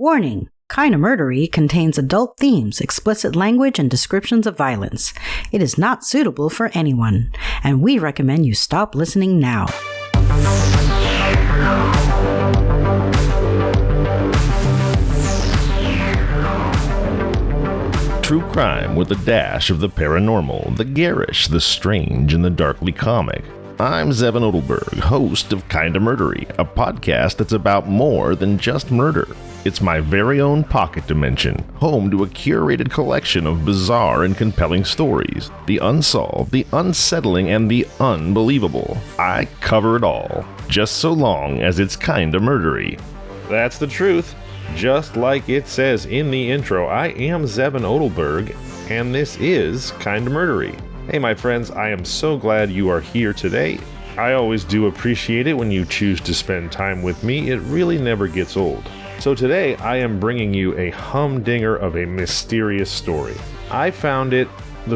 Warning! Kinda Murdery contains adult themes, explicit language, and descriptions of violence. It is not suitable for anyone, and we recommend you stop listening now. True crime with a dash of the paranormal, the garish, the strange, and the darkly comic. I'm Zevin Odelberg, host of Kinda Murdery, a podcast that's about more than just murder. It's my very own pocket dimension, home to a curated collection of bizarre and compelling stories. The unsolved, the unsettling, and the unbelievable. I cover it all, just so long as it's kinda murdery. That's the truth. Just like it says in the intro, I am Zevin Odelberg, and this is Kinda Murdery. Hey my friends, I am so glad you are here today. I always do appreciate it when you choose to spend time with me. It really never gets old. So today I am bringing you a humdinger of a mysterious story. The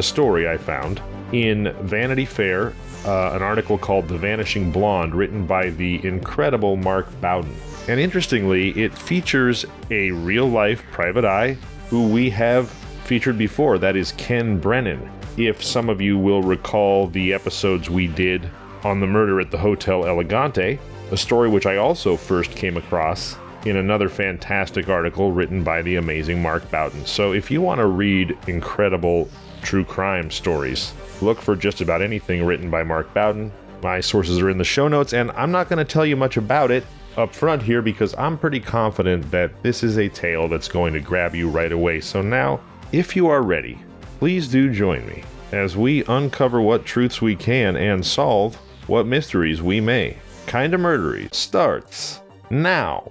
story I found in Vanity Fair, an article called The Vanishing Blonde, written by the incredible Mark Bowden. And interestingly, it features a real-life private eye who we have featured before, that is Ken Brennan. If some of you will recall the episodes we did on the murder at the Hotel Elegante, a story which I also first came across in another fantastic article written by the amazing Mark Bowden. So if you want to read incredible true crime stories, look for just about anything written by Mark Bowden. My sources are in the show notes, and I'm not going to tell you much about it up front here because I'm pretty confident that this is a tale that's going to grab you right away. So now, if you are ready, please do join me as we uncover what truths we can and solve what mysteries we may. Kinda Murdery starts now.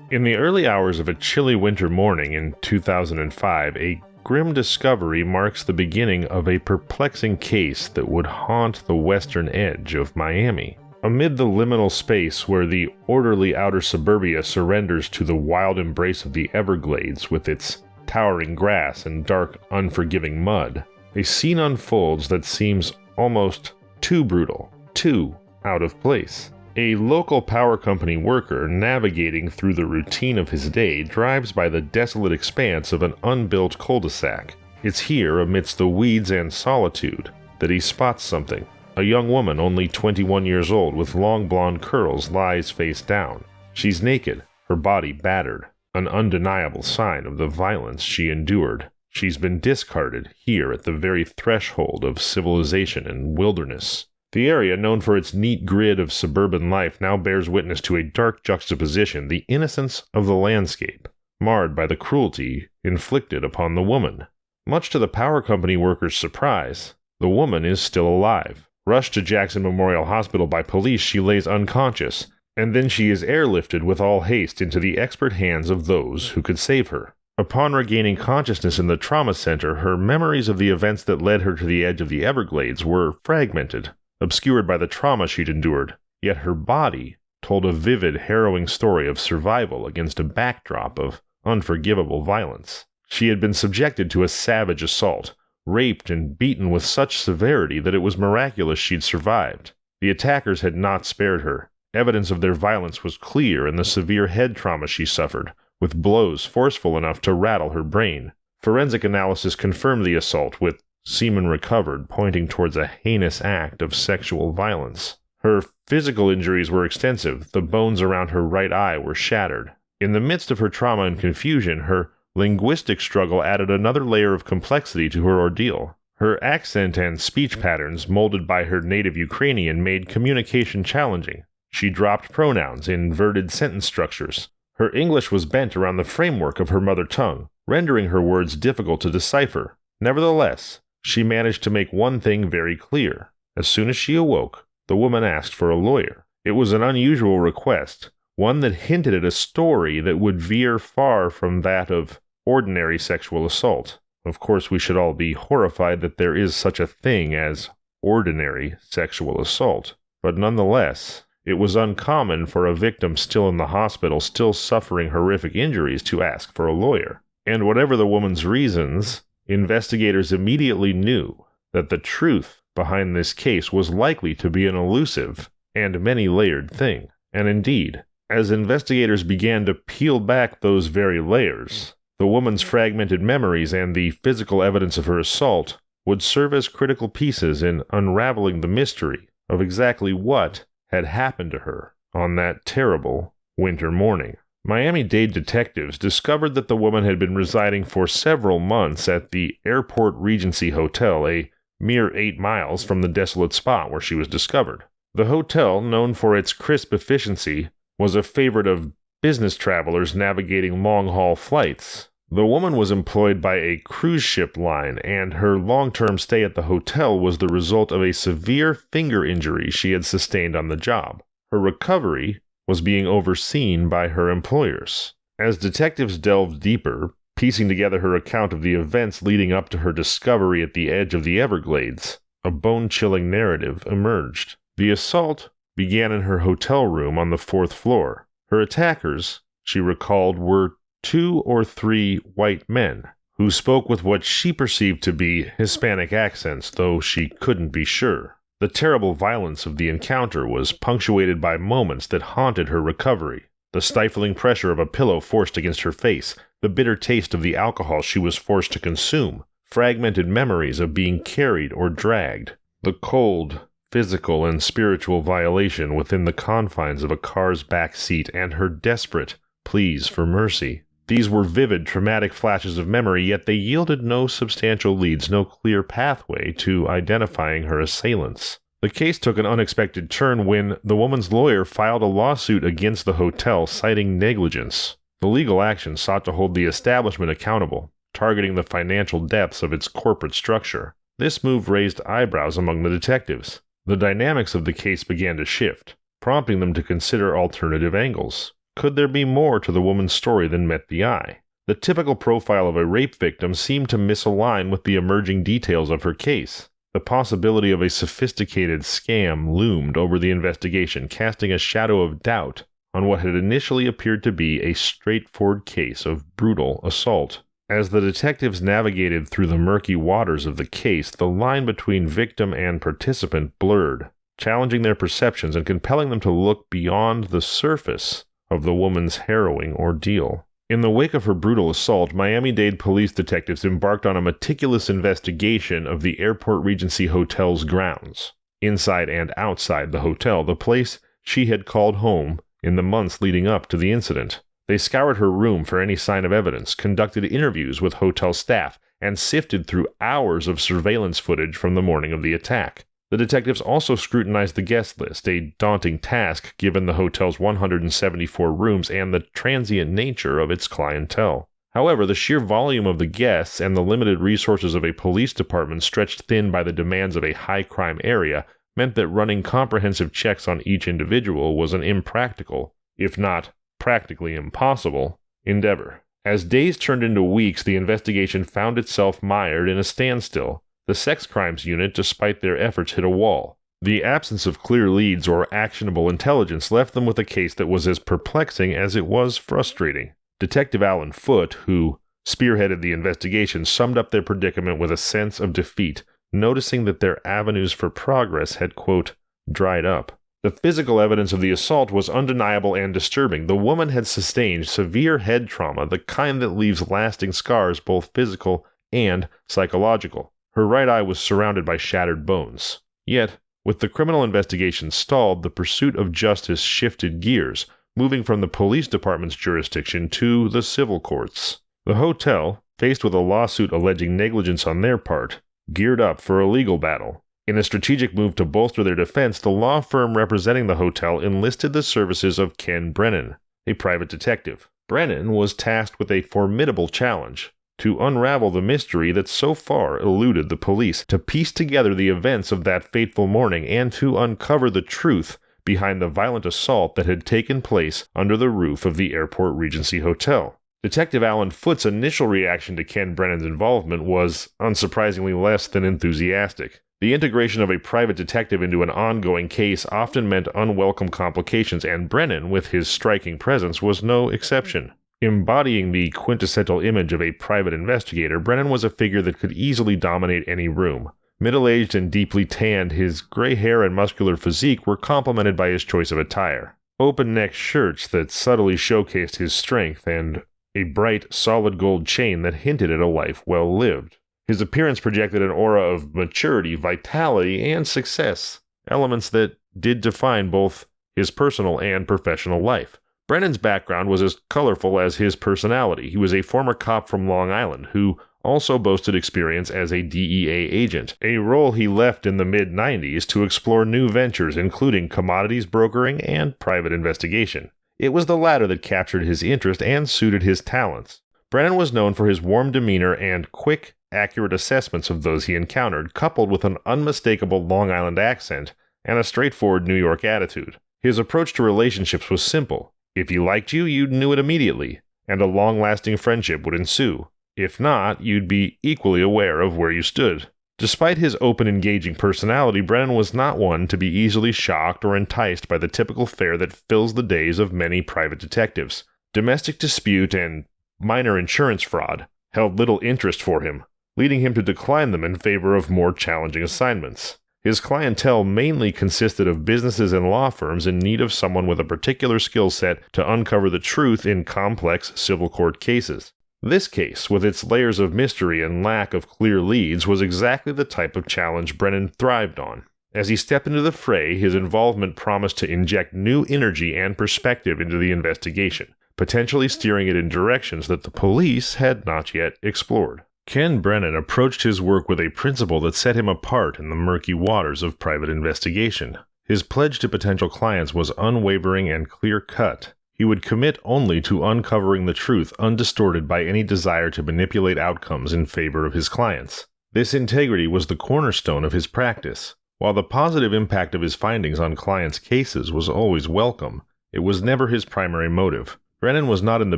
In the early hours of a chilly winter morning in 2005, a grim discovery marks the beginning of a perplexing case that would haunt the western edge of Miami. Amid the liminal space where the orderly outer suburbia surrenders to the wild embrace of the Everglades with its towering grass and dark, unforgiving mud, a scene unfolds that seems almost too brutal, too out of place. A local power company worker navigating through the routine of his day drives by the desolate expanse of an unbuilt cul-de-sac. It's here, amidst the weeds and solitude, that he spots something. A young woman, only 21 years old, with long blonde curls, lies face down. She's naked, her body battered, an undeniable sign of the violence she endured. She's been discarded here at the very threshold of civilization and wilderness. The area, known for its neat grid of suburban life, now bears witness to a dark juxtaposition, the innocence of the landscape, marred by the cruelty inflicted upon the woman. Much to the power company workers' surprise, the woman is still alive. Rushed to Jackson Memorial Hospital by police, she lays unconscious, and then she is airlifted with all haste into the expert hands of those who could save her. Upon regaining consciousness in the trauma center, her memories of the events that led her to the edge of the Everglades were fragmented, obscured by the trauma she'd endured, yet her body told a vivid, harrowing story of survival against a backdrop of unforgivable violence. She had been subjected to a savage assault, raped and beaten with such severity that it was miraculous she'd survived. The attackers had not spared her. Evidence of their violence was clear in the severe head trauma she suffered, with blows forceful enough to rattle her brain. Forensic analysis confirmed the assault, with semen recovered, pointing towards a heinous act of sexual violence. Her physical injuries were extensive. The bones around her right eye were shattered. In the midst of her trauma and confusion, her linguistic struggle added another layer of complexity to her ordeal. Her accent and speech patterns, molded by her native Ukrainian, made communication challenging. She dropped pronouns, inverted sentence structures. Her English was bent around the framework of her mother tongue, rendering her words difficult to decipher. Nevertheless, she managed to make one thing very clear. As soon as she awoke, the woman asked for a lawyer. It was an unusual request, one that hinted at a story that would veer far from that of ordinary sexual assault. Of course, we should all be horrified that there is such a thing as ordinary sexual assault, but nonetheless, it was uncommon for a victim still in the hospital, still suffering horrific injuries, to ask for a lawyer. And whatever the woman's reasons, investigators immediately knew that the truth behind this case was likely to be an elusive and many-layered thing. And indeed, as investigators began to peel back those very layers, the woman's fragmented memories and the physical evidence of her assault would serve as critical pieces in unraveling the mystery of exactly what had happened to her on that terrible winter morning. Miami-Dade detectives discovered that the woman had been residing for several months at the Airport Regency Hotel, a mere 8 miles from the desolate spot where she was discovered. The hotel, known for its crisp efficiency, was a favorite of business travelers navigating long-haul flights. The woman was employed by a cruise ship line, and her long-term stay at the hotel was the result of a severe finger injury she had sustained on the job. Her recovery was being overseen by her employers. As detectives delved deeper, piecing together her account of the events leading up to her discovery at the edge of the Everglades, a bone-chilling narrative emerged. The assault began in her hotel room on the 4th floor. Her attackers, she recalled, were 2 or 3 white men who spoke with what she perceived to be Hispanic accents, though she couldn't be sure. The terrible violence of the encounter was punctuated by moments that haunted her recovery. The stifling pressure of a pillow forced against her face, the bitter taste of the alcohol she was forced to consume, fragmented memories of being carried or dragged, the cold, physical and spiritual violation within the confines of a car's back seat, and her desperate pleas for mercy. These were vivid, traumatic flashes of memory, yet they yielded no substantial leads, no clear pathway to identifying her assailants. The case took an unexpected turn when the woman's lawyer filed a lawsuit against the hotel citing negligence. The legal action sought to hold the establishment accountable, targeting the financial depths of its corporate structure. This move raised eyebrows among the detectives. The dynamics of the case began to shift, prompting them to consider alternative angles. Could there be more to the woman's story than met the eye? The typical profile of a rape victim seemed to misalign with the emerging details of her case. The possibility of a sophisticated scam loomed over the investigation, casting a shadow of doubt on what had initially appeared to be a straightforward case of brutal assault. As the detectives navigated through the murky waters of the case, the line between victim and participant blurred, challenging their perceptions and compelling them to look beyond the surface of the woman's harrowing ordeal. In the wake of her brutal assault, Miami-Dade police detectives embarked on a meticulous investigation of the Airport Regency Hotel's grounds. Inside and outside the hotel, the place she had called home in the months leading up to the incident. They scoured her room for any sign of evidence, conducted interviews with hotel staff, and sifted through hours of surveillance footage from the morning of the attack. The detectives also scrutinized the guest list, a daunting task given the hotel's 174 rooms and the transient nature of its clientele. However, the sheer volume of the guests and the limited resources of a police department stretched thin by the demands of a high-crime area meant that running comprehensive checks on each individual was an impractical, if not practically impossible, endeavor. As days turned into weeks, the investigation found itself mired in a standstill. The sex crimes unit, despite their efforts, hit a wall. The absence of clear leads or actionable intelligence left them with a case that was as perplexing as it was frustrating. Detective Alan Foote, who spearheaded the investigation, summed up their predicament with a sense of defeat, noticing that their avenues for progress had, quote, dried up. The physical evidence of the assault was undeniable and disturbing. The woman had sustained severe head trauma, the kind that leaves lasting scars, both physical and psychological. Her right eye was surrounded by shattered bones. Yet, with the criminal investigation stalled, the pursuit of justice shifted gears, moving from the police department's jurisdiction to the civil courts. The hotel, faced with a lawsuit alleging negligence on their part, geared up for a legal battle. In a strategic move to bolster their defense, the law firm representing the hotel enlisted the services of Ken Brennan, a private detective. Brennan was tasked with a formidable challenge: to unravel the mystery that so far eluded the police, to piece together the events of that fateful morning, and to uncover the truth behind the violent assault that had taken place under the roof of the Airport Regency Hotel. Detective Alan Foote's initial reaction to Ken Brennan's involvement was, unsurprisingly, less than enthusiastic. The integration of a private detective into an ongoing case often meant unwelcome complications, and Brennan, with his striking presence, was no exception. Embodying the quintessential image of a private investigator, Brennan was a figure that could easily dominate any room. Middle-aged and deeply tanned, his gray hair and muscular physique were complemented by his choice of attire. Open-necked shirts that subtly showcased his strength, and a bright, solid gold chain that hinted at a life well lived. His appearance projected an aura of maturity, vitality, and success, elements that did define both his personal and professional life. Brennan's background was as colorful as his personality. He was a former cop from Long Island who also boasted experience as a DEA agent, a role he left in the mid-90s to explore new ventures including commodities brokering and private investigation. It was the latter that captured his interest and suited his talents. Brennan was known for his warm demeanor and quick, accurate assessments of those he encountered, coupled with an unmistakable Long Island accent and a straightforward New York attitude. His approach to relationships was simple. If he liked you, you knew it immediately, and a long-lasting friendship would ensue. If not, you'd be equally aware of where you stood. Despite his open, engaging personality, Brennan was not one to be easily shocked or enticed by the typical fare that fills the days of many private detectives. Domestic dispute and minor insurance fraud held little interest for him, leading him to decline them in favor of more challenging assignments. His clientele mainly consisted of businesses and law firms in need of someone with a particular skill set to uncover the truth in complex civil court cases. This case, with its layers of mystery and lack of clear leads, was exactly the type of challenge Brennan thrived on. As he stepped into the fray, his involvement promised to inject new energy and perspective into the investigation, potentially steering it in directions that the police had not yet explored. Ken Brennan approached his work with a principle that set him apart in the murky waters of private investigation. His pledge to potential clients was unwavering and clear-cut. He would commit only to uncovering the truth undistorted by any desire to manipulate outcomes in favor of his clients. This integrity was the cornerstone of his practice. While the positive impact of his findings on clients' cases was always welcome, it was never his primary motive. Brennan was not in the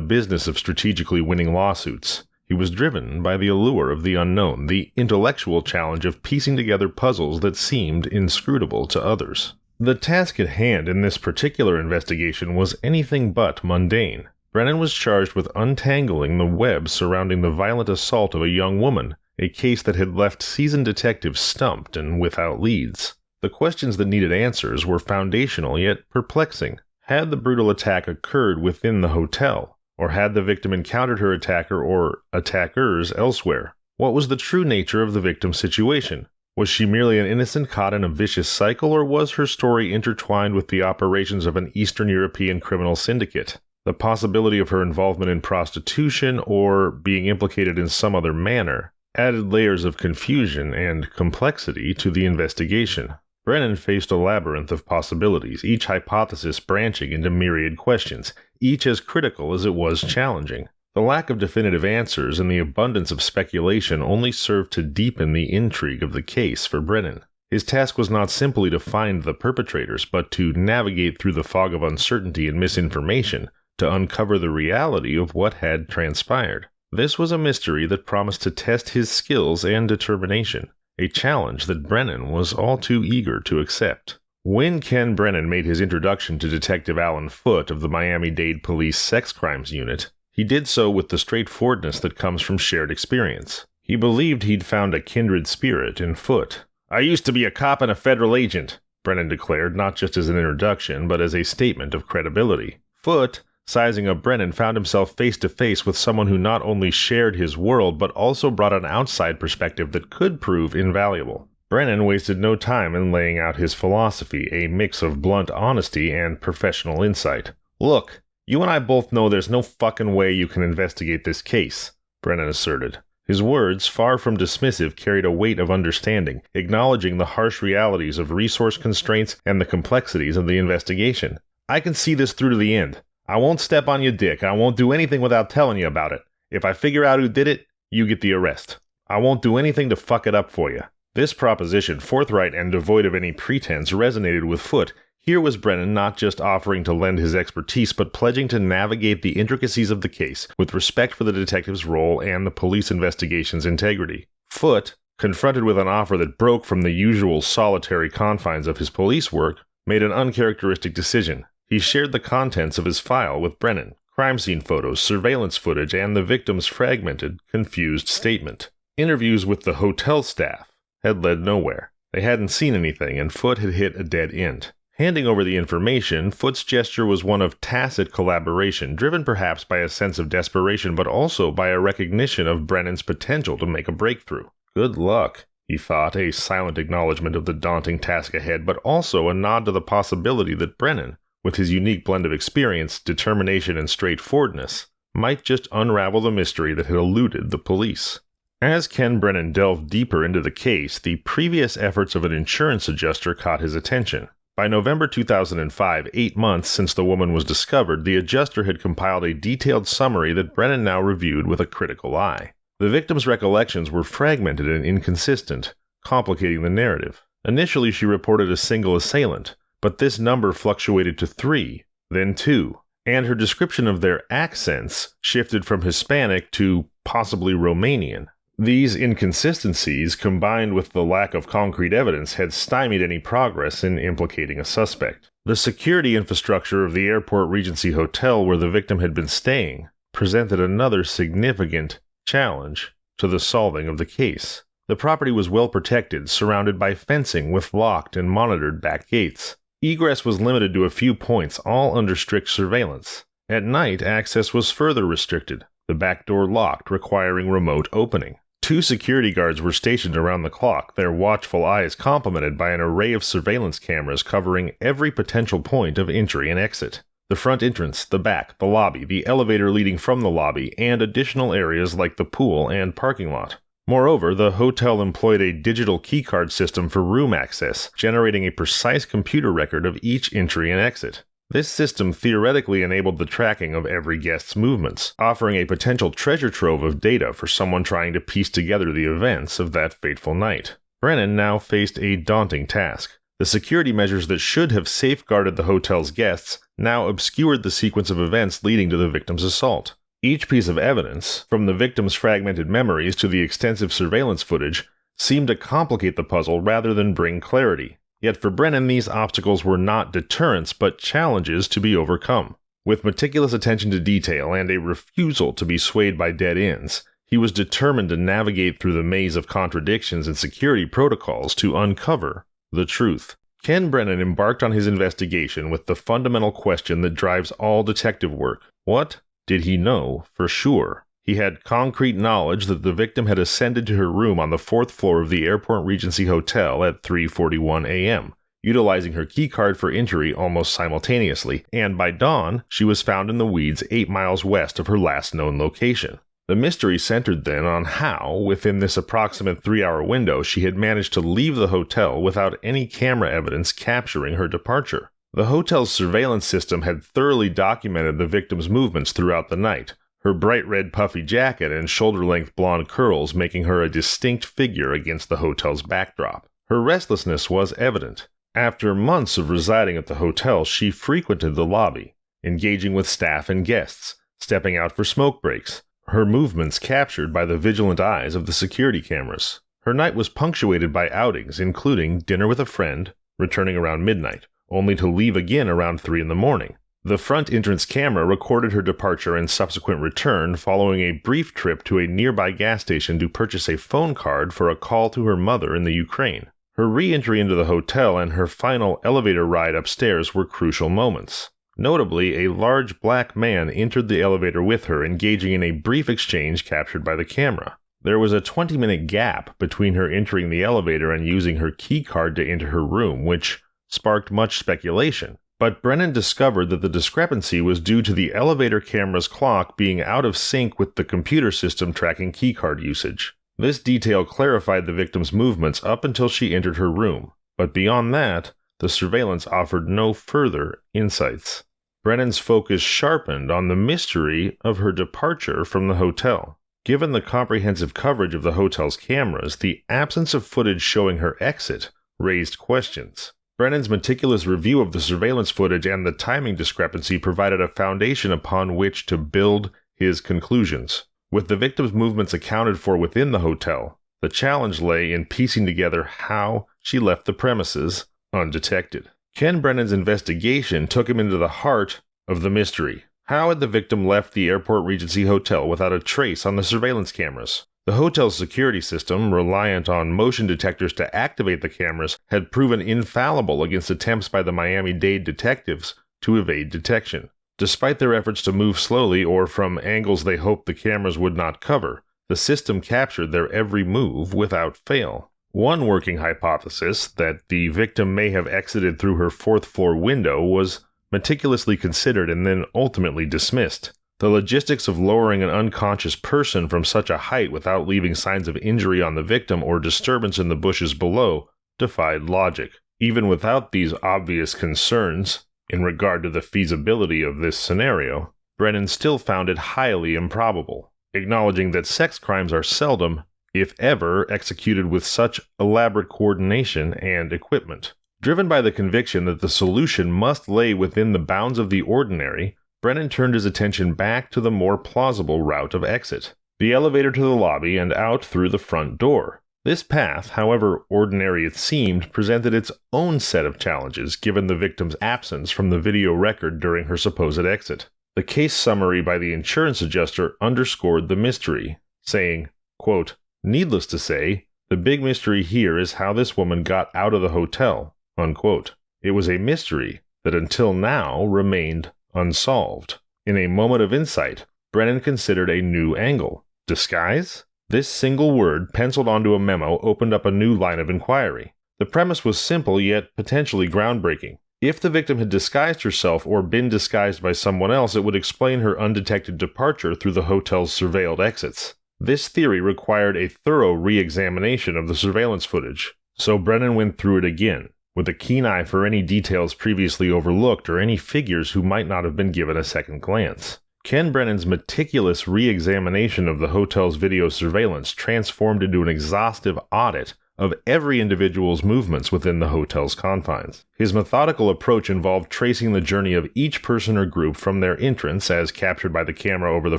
business of strategically winning lawsuits. He was driven by the allure of the unknown, the intellectual challenge of piecing together puzzles that seemed inscrutable to others. The task at hand in this particular investigation was anything but mundane. Brennan was charged with untangling the web surrounding the violent assault of a young woman, a case that had left seasoned detectives stumped and without leads. The questions that needed answers were foundational yet perplexing. Had the brutal attack occurred within the hotel, or had the victim encountered her attacker or attackers elsewhere? What was the true nature of the victim's situation? Was she merely an innocent caught in a vicious cycle, or was her story intertwined with the operations of an Eastern European criminal syndicate? The possibility of her involvement in prostitution or being implicated in some other manner added layers of confusion and complexity to the investigation. Brennan faced a labyrinth of possibilities, each hypothesis branching into myriad questions, each as critical as it was challenging. The lack of definitive answers and the abundance of speculation only served to deepen the intrigue of the case for Brennan. His task was not simply to find the perpetrators, but to navigate through the fog of uncertainty and misinformation to uncover the reality of what had transpired. This was a mystery that promised to test his skills and determination, a challenge that Brennan was all too eager to accept. When Ken Brennan made his introduction to Detective Alan Foote of the Miami-Dade Police Sex Crimes Unit, he did so with the straightforwardness that comes from shared experience. He believed he'd found a kindred spirit in Foote. "I used to be a cop and a federal agent," Brennan declared, not just as an introduction, but as a statement of credibility. Foote, sizing up Brennan, found himself face to face with someone who not only shared his world, but also brought an outside perspective that could prove invaluable. Brennan wasted no time in laying out his philosophy, a mix of blunt honesty and professional insight. "Look, you and I both know there's no fucking way you can investigate this case," Brennan asserted. His words, far from dismissive, carried a weight of understanding, acknowledging the harsh realities of resource constraints and the complexities of the investigation. "I can see this through to the end. I won't step on your dick, and I won't do anything without telling you about it. If I figure out who did it, you get the arrest. I won't do anything to fuck it up for you." This proposition, forthright and devoid of any pretense, resonated with Foote. Here was Brennan not just offering to lend his expertise, but pledging to navigate the intricacies of the case with respect for the detective's role and the police investigation's integrity. Foote, confronted with an offer that broke from the usual solitary confines of his police work, made an uncharacteristic decision. He shared the contents of his file with Brennan, crime scene photos, surveillance footage, and the victim's fragmented, confused statement. Interviews with the hotel staff had led nowhere. They hadn't seen anything, and Foote had hit a dead end. Handing over the information, Foote's gesture was one of tacit collaboration, driven perhaps by a sense of desperation, but also by a recognition of Brennan's potential to make a breakthrough. Good luck, he thought, a silent acknowledgement of the daunting task ahead, but also a nod to the possibility that Brennan, with his unique blend of experience, determination, and straightforwardness, might just unravel the mystery that had eluded the police. As Ken Brennan delved deeper into the case, the previous efforts of an insurance adjuster caught his attention. By November 2005, 8 months since the woman was discovered, the adjuster had compiled a detailed summary that Brennan now reviewed with a critical eye. The victim's recollections were fragmented and inconsistent, complicating the narrative. Initially, she reported a single assailant, but this number fluctuated to 3, then 2, and her description of their accents shifted from Hispanic to possibly Romanian. These inconsistencies, combined with the lack of concrete evidence, had stymied any progress in implicating a suspect. The security infrastructure of the Airport Regency Hotel where the victim had been staying presented another significant challenge to the solving of the case. The property was well protected, surrounded by fencing with locked and monitored back gates. Egress was limited to a few points, all under strict surveillance. At night, access was further restricted, the back door locked, requiring remote opening. 2 security guards were stationed around the clock, their watchful eyes complemented by an array of surveillance cameras covering every potential point of entry and exit. The front entrance, the back, the lobby, the elevator leading from the lobby, and additional areas like the pool and parking lot. Moreover, the hotel employed a digital keycard system for room access, generating a precise computer record of each entry and exit. This system theoretically enabled the tracking of every guest's movements, offering a potential treasure trove of data for someone trying to piece together the events of that fateful night. Brennan now faced a daunting task. The security measures that should have safeguarded the hotel's guests now obscured the sequence of events leading to the victim's assault. Each piece of evidence, from the victim's fragmented memories to the extensive surveillance footage, seemed to complicate the puzzle rather than bring clarity. Yet for Brennan, these obstacles were not deterrents, but challenges to be overcome. With meticulous attention to detail and a refusal to be swayed by dead ends, he was determined to navigate through the maze of contradictions and security protocols to uncover the truth. Ken Brennan embarked on his investigation with the fundamental question that drives all detective work. What did he know for sure? He had concrete knowledge that the victim had ascended to her room on the 4th floor of the Airport Regency Hotel at 3:41 a.m., utilizing her keycard for entry almost simultaneously, and by dawn, she was found in the weeds 8 miles west of her last known location. The mystery centered then on how, within this approximate 3-hour window, she had managed to leave the hotel without any camera evidence capturing her departure. The hotel's surveillance system had thoroughly documented the victim's movements throughout the night, her bright red puffy jacket and shoulder-length blonde curls making her a distinct figure against the hotel's backdrop. Her restlessness was evident. After months of residing at the hotel, she frequented the lobby, engaging with staff and guests, stepping out for smoke breaks, her movements captured by the vigilant eyes of the security cameras. Her night was punctuated by outings, including dinner with a friend, returning around midnight, only to leave again around 3 in the morning. The front entrance camera recorded her departure and subsequent return following a brief trip to a nearby gas station to purchase a phone card for a call to her mother in the Ukraine. Her re-entry into the hotel and her final elevator ride upstairs were crucial moments. Notably, a large black man entered the elevator with her, engaging in a brief exchange captured by the camera. There was a 20-minute gap between her entering the elevator and using her key card to enter her room, which sparked much speculation. But Brennan discovered that the discrepancy was due to the elevator camera's clock being out of sync with the computer system tracking keycard usage. This detail clarified the victim's movements up until she entered her room, but beyond that, the surveillance offered no further insights. Brennan's focus sharpened on the mystery of her departure from the hotel. Given the comprehensive coverage of the hotel's cameras, the absence of footage showing her exit raised questions. Brennan's meticulous review of the surveillance footage and the timing discrepancy provided a foundation upon which to build his conclusions. With the victim's movements accounted for within the hotel, the challenge lay in piecing together how she left the premises undetected. Ken Brennan's investigation took him into the heart of the mystery. How had the victim left the Airport Regency Hotel without a trace on the surveillance cameras? The hotel's security system, reliant on motion detectors to activate the cameras, had proven infallible against attempts by the Miami-Dade detectives to evade detection. Despite their efforts to move slowly or from angles they hoped the cameras would not cover, the system captured their every move without fail. One working hypothesis, that the victim may have exited through her fourth-floor window, was meticulously considered and then ultimately dismissed. The logistics of lowering an unconscious person from such a height without leaving signs of injury on the victim or disturbance in the bushes below defied logic. Even without these obvious concerns in regard to the feasibility of this scenario, Brennan still found it highly improbable, acknowledging that sex crimes are seldom, if ever, executed with such elaborate coordination and equipment. Driven by the conviction that the solution must lay within the bounds of the ordinary, Brennan turned his attention back to the more plausible route of exit, the elevator to the lobby and out through the front door. This path, however ordinary it seemed, presented its own set of challenges given the victim's absence from the video record during her supposed exit. The case summary by the insurance adjuster underscored the mystery, saying, quote, "Needless to say, the big mystery here is how this woman got out of the hotel," unquote. It was a mystery that until now remained unsolved. In a moment of insight, Brennan considered a new angle. Disguise? This single word, penciled onto a memo, opened up a new line of inquiry. The premise was simple yet potentially groundbreaking. If the victim had disguised herself or been disguised by someone else, it would explain her undetected departure through the hotel's surveilled exits. This theory required a thorough re-examination of the surveillance footage, so Brennan went through it again, with a keen eye for any details previously overlooked or any figures who might not have been given a second glance. Ken Brennan's meticulous re-examination of the hotel's video surveillance transformed into an exhaustive audit of every individual's movements within the hotel's confines. His methodical approach involved tracing the journey of each person or group from their entrance, as captured by the camera over the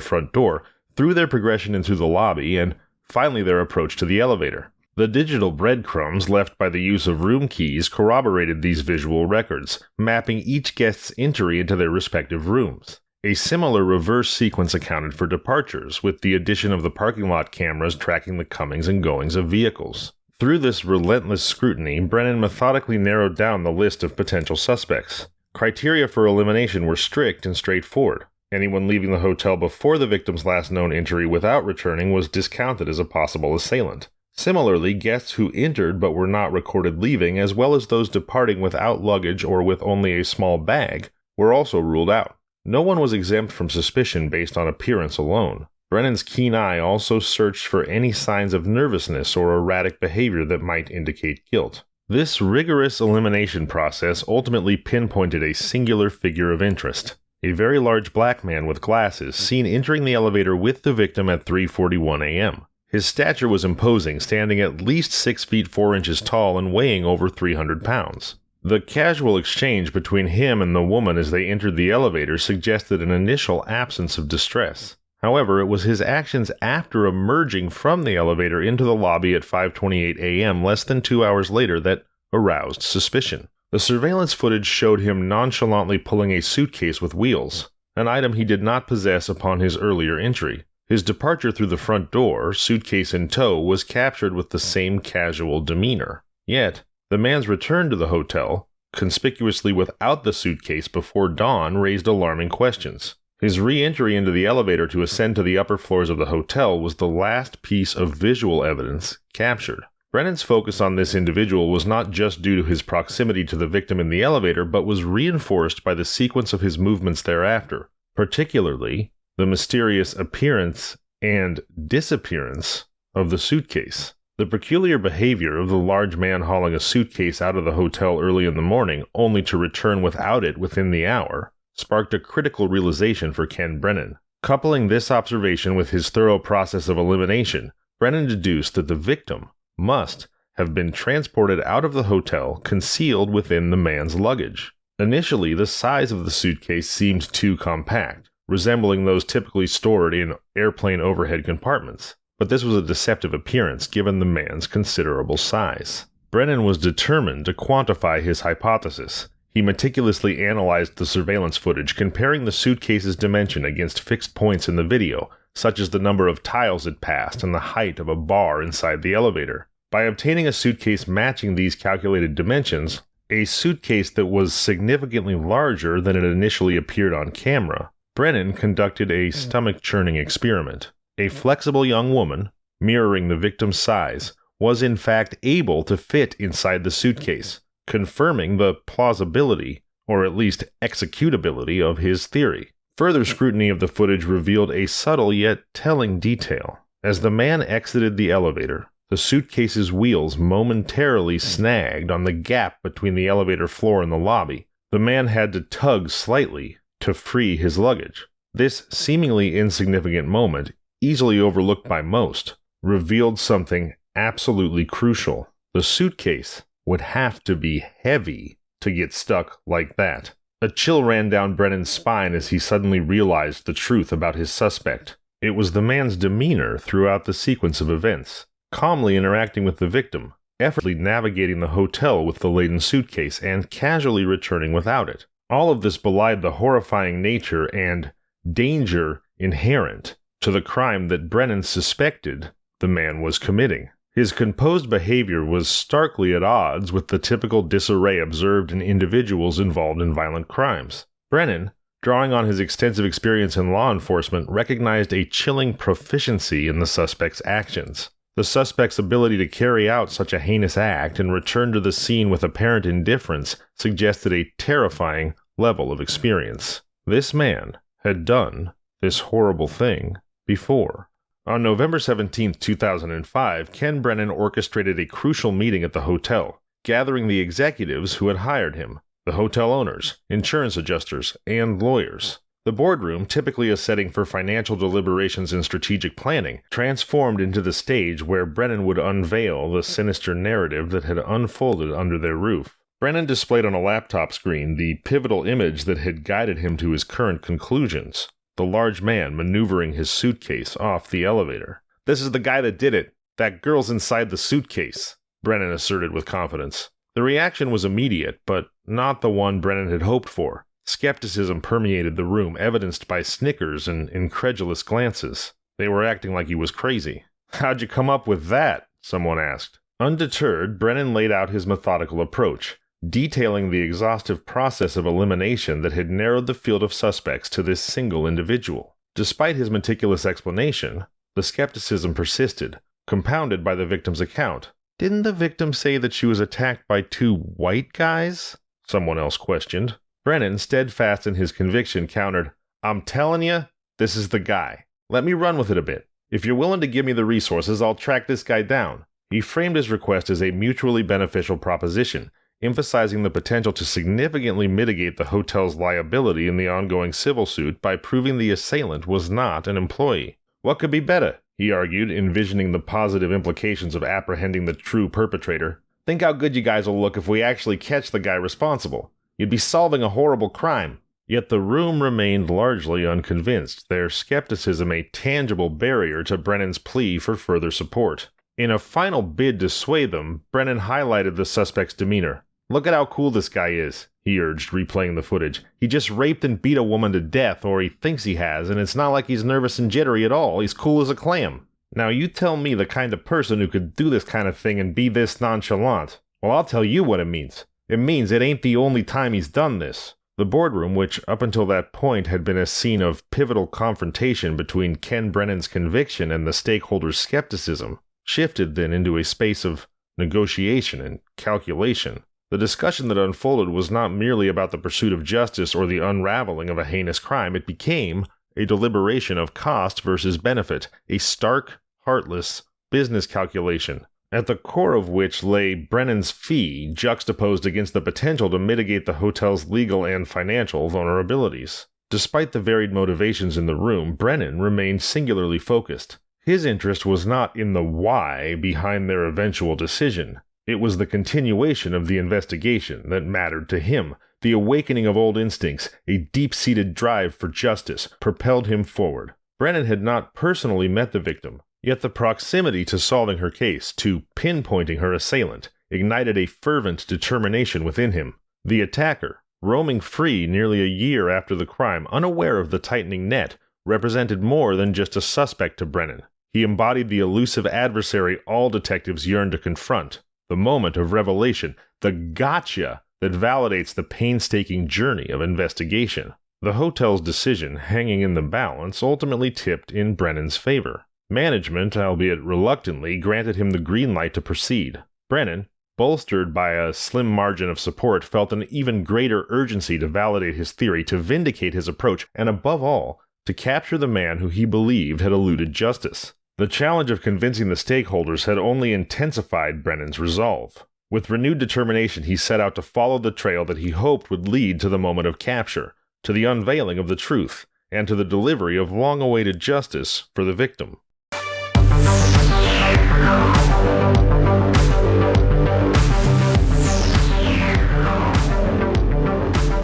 front door, through their progression into the lobby, and finally their approach to the elevator. The digital breadcrumbs left by the use of room keys corroborated these visual records, mapping each guest's entry into their respective rooms. A similar reverse sequence accounted for departures, with the addition of the parking lot cameras tracking the comings and goings of vehicles. Through this relentless scrutiny, Brennan methodically narrowed down the list of potential suspects. Criteria for elimination were strict and straightforward. Anyone leaving the hotel before the victim's last known entry without returning was discounted as a possible assailant. Similarly, guests who entered but were not recorded leaving, as well as those departing without luggage or with only a small bag, were also ruled out. No one was exempt from suspicion based on appearance alone. Brennan's keen eye also searched for any signs of nervousness or erratic behavior that might indicate guilt. This rigorous elimination process ultimately pinpointed a singular figure of interest, a very large black man with glasses seen entering the elevator with the victim at 3:41 a.m. His stature was imposing, standing at least 6 feet 4 inches tall and weighing over 300 pounds. The casual exchange between him and the woman as they entered the elevator suggested an initial absence of distress. However, it was his actions after emerging from the elevator into the lobby at 5:28 a.m. less than 2 hours later that aroused suspicion. The surveillance footage showed him nonchalantly pulling a suitcase with wheels, an item he did not possess upon his earlier entry. His departure through the front door, suitcase in tow, was captured with the same casual demeanor. Yet, the man's return to the hotel, conspicuously without the suitcase before dawn, raised alarming questions. His re-entry into the elevator to ascend to the upper floors of the hotel was the last piece of visual evidence captured. Brennan's focus on this individual was not just due to his proximity to the victim in the elevator, but was reinforced by the sequence of his movements thereafter, particularly the mysterious appearance and disappearance of the suitcase. The peculiar behavior of the large man hauling a suitcase out of the hotel early in the morning, only to return without it within the hour, sparked a critical realization for Ken Brennan. Coupling this observation with his thorough process of elimination, Brennan deduced that the victim must have been transported out of the hotel concealed within the man's luggage. Initially, the size of the suitcase seemed too compact, resembling those typically stored in airplane overhead compartments, but this was a deceptive appearance given the man's considerable size. Brennan was determined to quantify his hypothesis. He meticulously analyzed the surveillance footage, comparing the suitcase's dimension against fixed points in the video, such as the number of tiles it passed and the height of a bar inside the elevator. By obtaining a suitcase matching these calculated dimensions, a suitcase that was significantly larger than it initially appeared on camera, Brennan conducted a stomach-churning experiment. A flexible young woman, mirroring the victim's size, was in fact able to fit inside the suitcase, confirming the plausibility, or at least executability, of his theory. Further scrutiny of the footage revealed a subtle yet telling detail. As the man exited the elevator, the suitcase's wheels momentarily snagged on the gap between the elevator floor and the lobby. The man had to tug slightly to free his luggage. This seemingly insignificant moment, easily overlooked by most, revealed something absolutely crucial. The suitcase would have to be heavy to get stuck like that. A chill ran down Brennan's spine as he suddenly realized the truth about his suspect. It was the man's demeanor throughout the sequence of events, calmly interacting with the victim, effortlessly navigating the hotel with the laden suitcase, and casually returning without it. All of this belied the horrifying nature and danger inherent to the crime that Brennan suspected the man was committing. His composed behavior was starkly at odds with the typical disarray observed in individuals involved in violent crimes. Brennan, drawing on his extensive experience in law enforcement, recognized a chilling proficiency in the suspect's actions. The suspect's ability to carry out such a heinous act and return to the scene with apparent indifference suggested a terrifying level of experience. This man had done this horrible thing before. On November 17, 2005, Ken Brennan orchestrated a crucial meeting at the hotel, gathering the executives who had hired him, the hotel owners, insurance adjusters, and lawyers. The boardroom, typically a setting for financial deliberations and strategic planning, transformed into the stage where Brennan would unveil the sinister narrative that had unfolded under their roof. Brennan displayed on a laptop screen the pivotal image that had guided him to his current conclusions. The large man maneuvering his suitcase off the elevator. "This is the guy that did it. That girl's inside the suitcase," Brennan asserted with confidence. The reaction was immediate, but not the one Brennan had hoped for. Skepticism permeated the room, evidenced by snickers and incredulous glances. They were acting like he was crazy. "How'd you come up with that?" someone asked. Undeterred, Brennan laid out his methodical approach, detailing the exhaustive process of elimination that had narrowed the field of suspects to this single individual. Despite his meticulous explanation, the skepticism persisted, compounded by the victim's account. "Didn't the victim say that she was attacked by two white guys?" someone else questioned. Brennan, steadfast in his conviction, countered, "I'm telling you, this is the guy. Let me run with it a bit. If you're willing to give me the resources, I'll track this guy down." He framed his request as a mutually beneficial proposition, emphasizing the potential to significantly mitigate the hotel's liability in the ongoing civil suit by proving the assailant was not an employee. "What could be better?" he argued, envisioning the positive implications of apprehending the true perpetrator. "Think how good you guys will look if we actually catch the guy responsible. You'd be solving a horrible crime." Yet the room remained largely unconvinced, their skepticism a tangible barrier to Brennan's plea for further support. In a final bid to sway them, Brennan highlighted the suspect's demeanor. "Look at how cool this guy is," he urged, replaying the footage. "He just raped and beat a woman to death, or he thinks he has, and it's not like he's nervous and jittery at all. He's cool as a clam. Now you tell me the kind of person who could do this kind of thing and be this nonchalant. Well, I'll tell you what it means. It means it ain't the only time he's done this." The boardroom, which up until that point had been a scene of pivotal confrontation between Ken Brennan's conviction and the stakeholders' skepticism, shifted then into a space of negotiation and calculation. The discussion that unfolded was not merely about the pursuit of justice or the unraveling of a heinous crime. It became a deliberation of cost versus benefit, a stark, heartless business calculation, at the core of which lay Brennan's fee juxtaposed against the potential to mitigate the hotel's legal and financial vulnerabilities. Despite the varied motivations in the room, Brennan remained singularly focused. His interest was not in the why behind their eventual decision. It was the continuation of the investigation that mattered to him. The awakening of old instincts, a deep-seated drive for justice, propelled him forward. Brennan had not personally met the victim, yet the proximity to solving her case, to pinpointing her assailant, ignited a fervent determination within him. The attacker, Roaming free nearly a year after the crime, unaware of the tightening net, represented more than just a suspect to Brennan. He embodied the elusive adversary all detectives yearn to confront, the moment of revelation, the gotcha that validates the painstaking journey of investigation. The hotel's decision, hanging in the balance, ultimately tipped in Brennan's favor. Management, albeit reluctantly, granted him the green light to proceed. Brennan, bolstered by a slim margin of support, felt an even greater urgency to validate his theory, to vindicate his approach, and above all, to capture the man who he believed had eluded justice. The challenge of convincing the stakeholders had only intensified Brennan's resolve. With renewed determination, he set out to follow the trail that he hoped would lead to the moment of capture, to the unveiling of the truth, and to the delivery of long-awaited justice for the victim.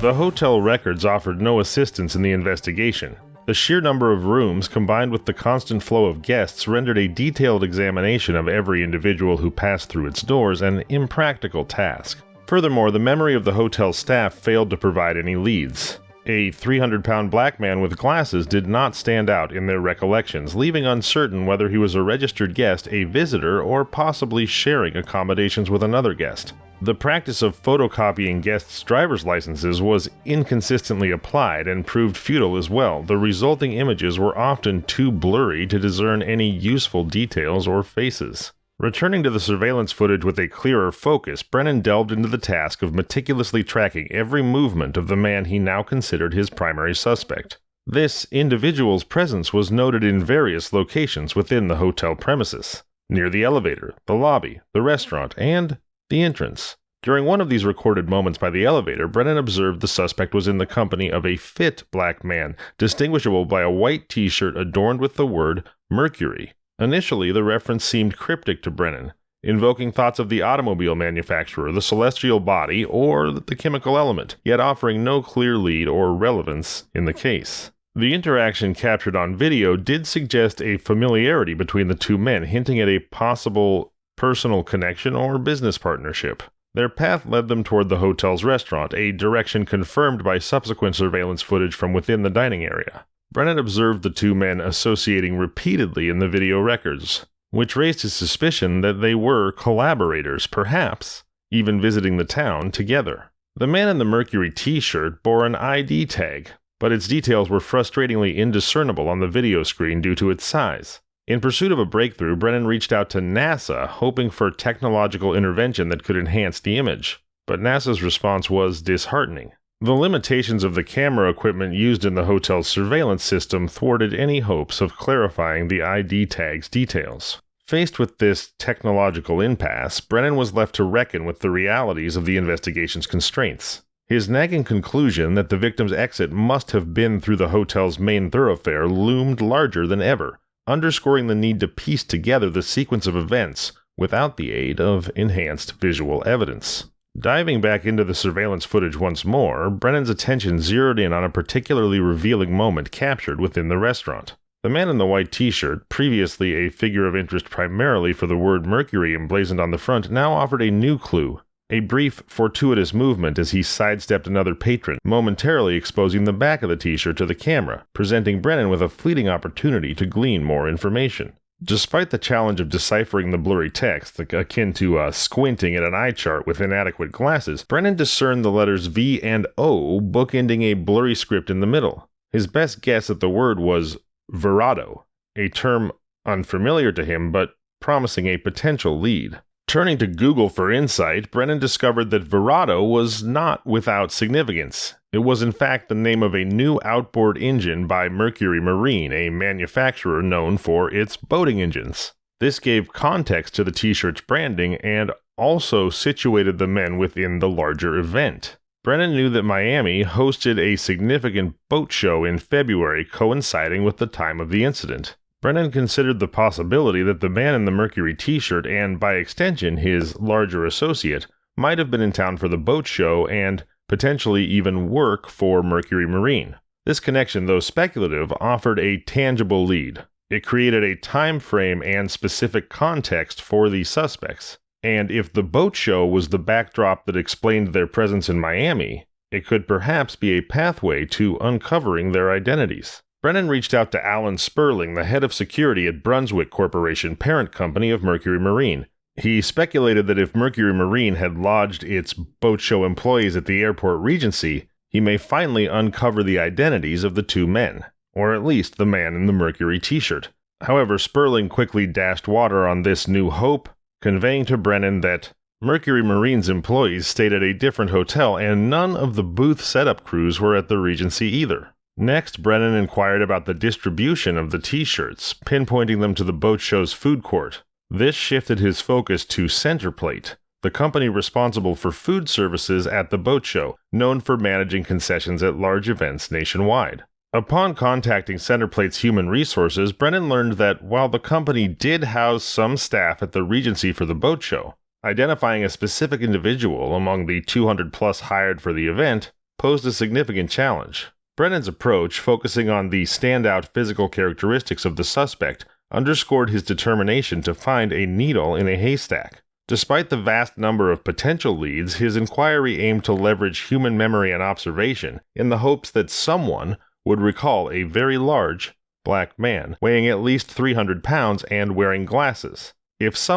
The hotel records offered no assistance in the investigation. The sheer number of rooms, combined with the constant flow of guests, rendered a detailed examination of every individual who passed through its doors an impractical task. Furthermore, the memory of the hotel staff failed to provide any leads. A 300-pound black man with glasses did not stand out in their recollections, leaving uncertain whether he was a registered guest, a visitor, or possibly sharing accommodations with another guest. The practice of photocopying guests' driver's licenses was inconsistently applied and proved futile as well. The resulting images were often too blurry to discern any useful details or faces. Returning to the surveillance footage with a clearer focus, Brennan delved into the task of meticulously tracking every movement of the man he now considered his primary suspect. This individual's presence was noted in various locations within the hotel premises, near the elevator, the lobby, the restaurant, and the entrance. During one of these recorded moments by the elevator, Brennan observed the suspect was in the company of a fit black man, distinguishable by a white t-shirt adorned with the word Mercury. Initially, the reference seemed cryptic to Brennan, invoking thoughts of the automobile manufacturer, the celestial body, or the chemical element, yet offering no clear lead or relevance in the case. The interaction captured on video did suggest a familiarity between the two men, hinting at a possible personal connection or business partnership. Their path led them toward the hotel's restaurant, a direction confirmed by subsequent surveillance footage from within the dining area. Brennan observed the two men associating repeatedly in the video records, which raised his suspicion that they were collaborators, perhaps even visiting the town together. The man in the Mercury t-shirt bore an ID tag, but its details were frustratingly indiscernible on the video screen due to its size. In pursuit of a breakthrough, Brennan reached out to NASA, hoping for technological intervention that could enhance the image, but NASA's response was disheartening. The limitations of the camera equipment used in the hotel's surveillance system thwarted any hopes of clarifying the ID tag's details. Faced with this technological impasse, Brennan was left to reckon with the realities of the investigation's constraints. His nagging conclusion that the victim's exit must have been through the hotel's main thoroughfare loomed larger than ever, underscoring the need to piece together the sequence of events without the aid of enhanced visual evidence. Diving back into the surveillance footage once more, Brennan's attention zeroed in on a particularly revealing moment captured within the restaurant. The man in the white t-shirt, previously a figure of interest primarily for the word Mercury emblazoned on the front, now offered a new clue. A brief, fortuitous movement as he sidestepped another patron, momentarily exposing the back of the t-shirt to the camera, presenting Brennan with a fleeting opportunity to glean more information. Despite the challenge of deciphering the blurry text, akin to squinting at an eye chart with inadequate glasses, Brennan discerned the letters V and O bookending a blurry script in the middle. His best guess at the word was virado, a term unfamiliar to him but promising a potential lead. Turning to Google for insight, Brennan discovered that virado was not without significance. It was in fact the name of a new outboard engine by Mercury Marine, a manufacturer known for its boating engines. This gave context to the t-shirt's branding and also situated the men within the larger event. Brennan knew that Miami hosted a significant boat show in February, coinciding with the time of the incident. Brennan considered the possibility that the man in the Mercury t-shirt and, by extension, his larger associate, might have been in town for the boat show and potentially even work for Mercury Marine. This connection, though speculative, offered a tangible lead. It created a time frame and specific context for the suspects. And if the boat show was the backdrop that explained their presence in Miami, It could perhaps be a pathway to uncovering their identities. Brennan reached out to Alan Sperling, the head of security at Brunswick Corporation, parent company of Mercury Marine. He speculated that if Mercury Marine had lodged its boat show employees at the airport Regency, he may finally uncover the identities of the two men, or at least the man in the Mercury t-shirt. However, Sperling quickly dashed water on this new hope, conveying to Brennan that Mercury Marine's employees stayed at a different hotel and none of the booth setup crews were at the Regency either. Next, Brennan inquired about the distribution of the t-shirts, pinpointing them to the boat show's food court. This shifted his focus to Centerplate, the company responsible for food services at the boat show, known for managing concessions at large events nationwide. Upon contacting Centerplate's human resources, Brennan learned that while the company did house some staff at the Regency for the boat show, identifying a specific individual among the 200-plus hired for the event posed a significant challenge. Brennan's approach, focusing on the standout physical characteristics of the suspect, underscored his determination to find a needle in a haystack. Despite the vast number of potential leads, his inquiry aimed to leverage human memory and observation in the hopes that someone would recall a very large, black man, weighing at least 300 pounds and wearing glasses. If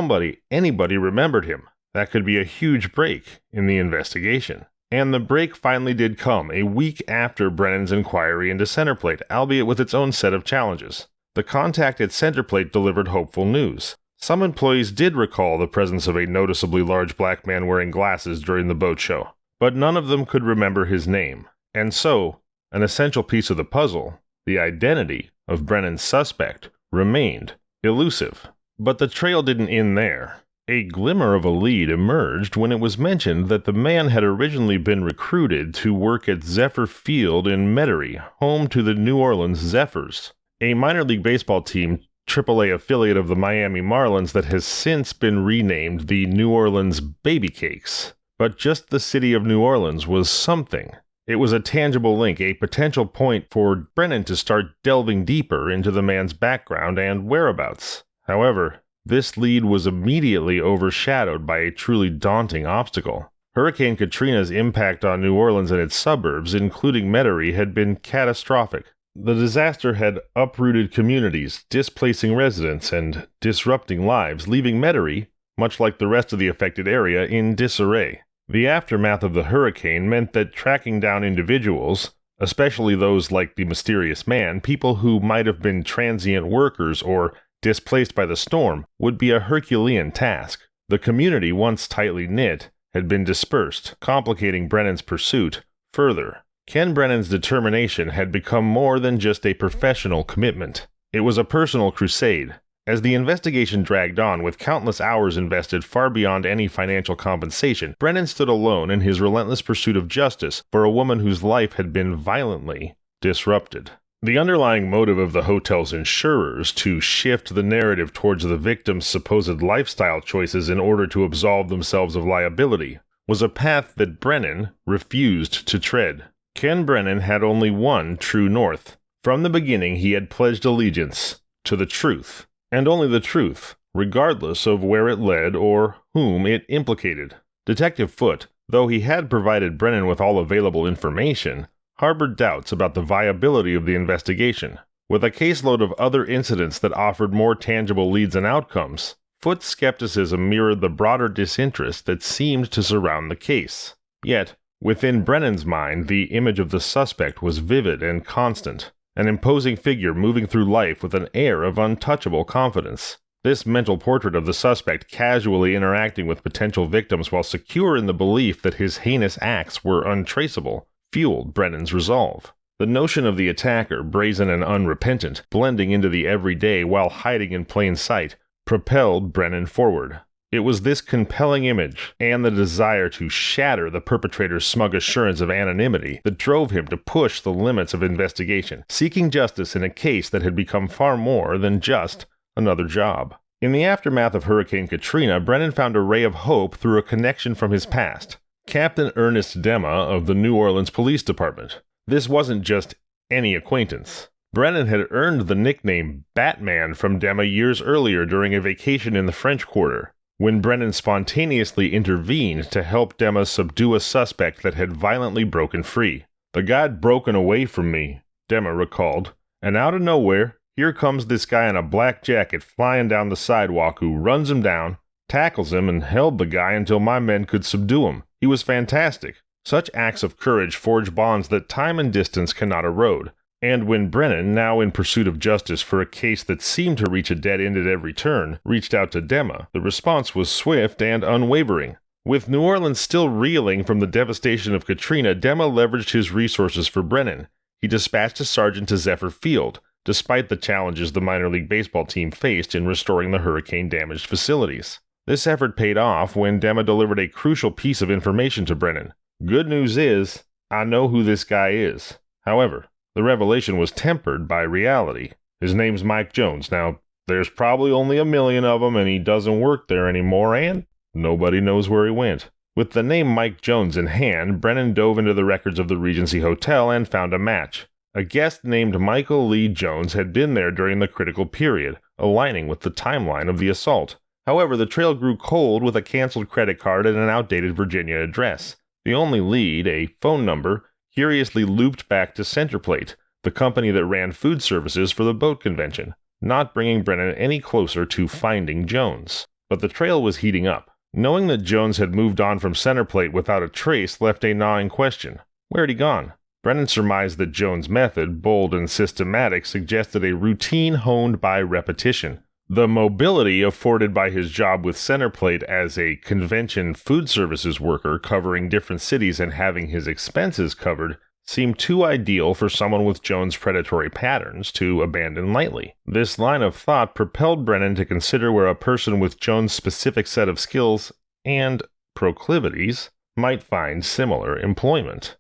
anybody remembered him, that could be a huge break in the investigation. And the break finally did come, a week after Brennan's inquiry into Centerplate, albeit with its own set of challenges. The contact at Centerplate delivered hopeful news. Some employees did recall the presence of a noticeably large black man wearing glasses during the boat show, but none of them could remember his name. And so, an essential piece of the puzzle, the identity of Brennan's suspect, remained elusive. But the trail didn't end there. A glimmer of a lead emerged when it was mentioned that the man had originally been recruited to work at Zephyr Field in Metairie, home to the New Orleans Zephyrs, a minor league baseball team, AAA affiliate of the Miami Marlins that has since been renamed the New Orleans Baby Cakes. But just the city of New Orleans was something. It was a tangible link, a potential point for Brennan to start delving deeper into the man's background and whereabouts. However, this lead was immediately overshadowed by a truly daunting obstacle. Hurricane Katrina's impact on New Orleans and its suburbs, including Metairie, had been catastrophic. The disaster had uprooted communities, displacing residents and disrupting lives, leaving Metairie, much like the rest of the affected area, in disarray. The aftermath of the hurricane meant that tracking down individuals, especially those like the mysterious man, people who might have been transient workers or displaced by the storm, would be a Herculean task. The community, once tightly knit, had been dispersed, complicating Brennan's pursuit further. Ken Brennan's determination had become more than just a professional commitment. It was a personal crusade. As the investigation dragged on, with countless hours invested far beyond any financial compensation, Brennan stood alone in his relentless pursuit of justice for a woman whose life had been violently disrupted. The underlying motive of the hotel's insurers to shift the narrative towards the victim's supposed lifestyle choices in order to absolve themselves of liability was a path that Brennan refused to tread. Ken Brennan had only one true north. From the beginning, he had pledged allegiance to the truth, and only the truth, regardless of where it led or whom it implicated. Detective Foote, though he had provided Brennan with all available information, harbored doubts about the viability of the investigation. With a caseload of other incidents that offered more tangible leads and outcomes, Foote's skepticism mirrored the broader disinterest that seemed to surround the case. Yet, within Brennan's mind, the image of the suspect was vivid and constant, an imposing figure moving through life with an air of untouchable confidence. This mental portrait of the suspect casually interacting with potential victims while secure in the belief that his heinous acts were untraceable fueled Brennan's resolve. The notion of the attacker, brazen and unrepentant, blending into the everyday while hiding in plain sight, propelled Brennan forward. It was this compelling image, and the desire to shatter the perpetrator's smug assurance of anonymity, that drove him to push the limits of investigation, seeking justice in a case that had become far more than just another job. In the aftermath of Hurricane Katrina, Brennan found a ray of hope through a connection from his past. Captain Ernest Demma of the New Orleans Police Department. This wasn't just any acquaintance. Brennan had earned the nickname Batman from Demma years earlier during a vacation in the French Quarter. when Brennan spontaneously intervened to help Demma subdue a suspect that had violently broken free. "The guy'd broken away from me," Demma recalled, "and out of nowhere, here comes this guy in a black jacket flying down the sidewalk who runs him down, tackles him, and held the guy until my men could subdue him. He was fantastic." Such acts of courage forge bonds that time and distance cannot erode. And when Brennan, now in pursuit of justice for a case that seemed to reach a dead end at every turn, reached out to Demma, the response was swift and unwavering. With New Orleans still reeling from the devastation of Katrina, Demma leveraged his resources for Brennan. He dispatched a sergeant to Zephyr Field, despite the challenges the minor league baseball team faced in restoring the hurricane-damaged facilities. This effort paid off when Demma delivered a crucial piece of information to Brennan. "Good news is, I know who this guy is." However, the revelation was tempered by reality. His name's Mike Jones. Now, there's probably only 1,000,000 of them, and he doesn't work there anymore, and nobody knows where he went. With the name Mike Jones in hand, Brennan dove into the records of the Regency Hotel and found a match. A guest named Michael Lee Jones had been there during the critical period, aligning with the timeline of the assault. However, the trail grew cold with a canceled credit card and an outdated Virginia address. The only lead, a phone number, curiously looped back to Centerplate, the company that ran food services for the boat convention, not bringing Brennan any closer to finding Jones. But the trail was heating up. Knowing that Jones had moved on from Centerplate without a trace left a gnawing question. Where had he gone? Brennan surmised that Jones' method, bold and systematic, suggested a routine honed by repetition. The mobility afforded by his job with Centerplate as a convention food services worker covering different cities and having his expenses covered seemed too ideal for someone with Jones' predatory patterns to abandon lightly. This line of thought propelled Brennan to consider where a person with Jones' specific set of skills and proclivities might find similar employment.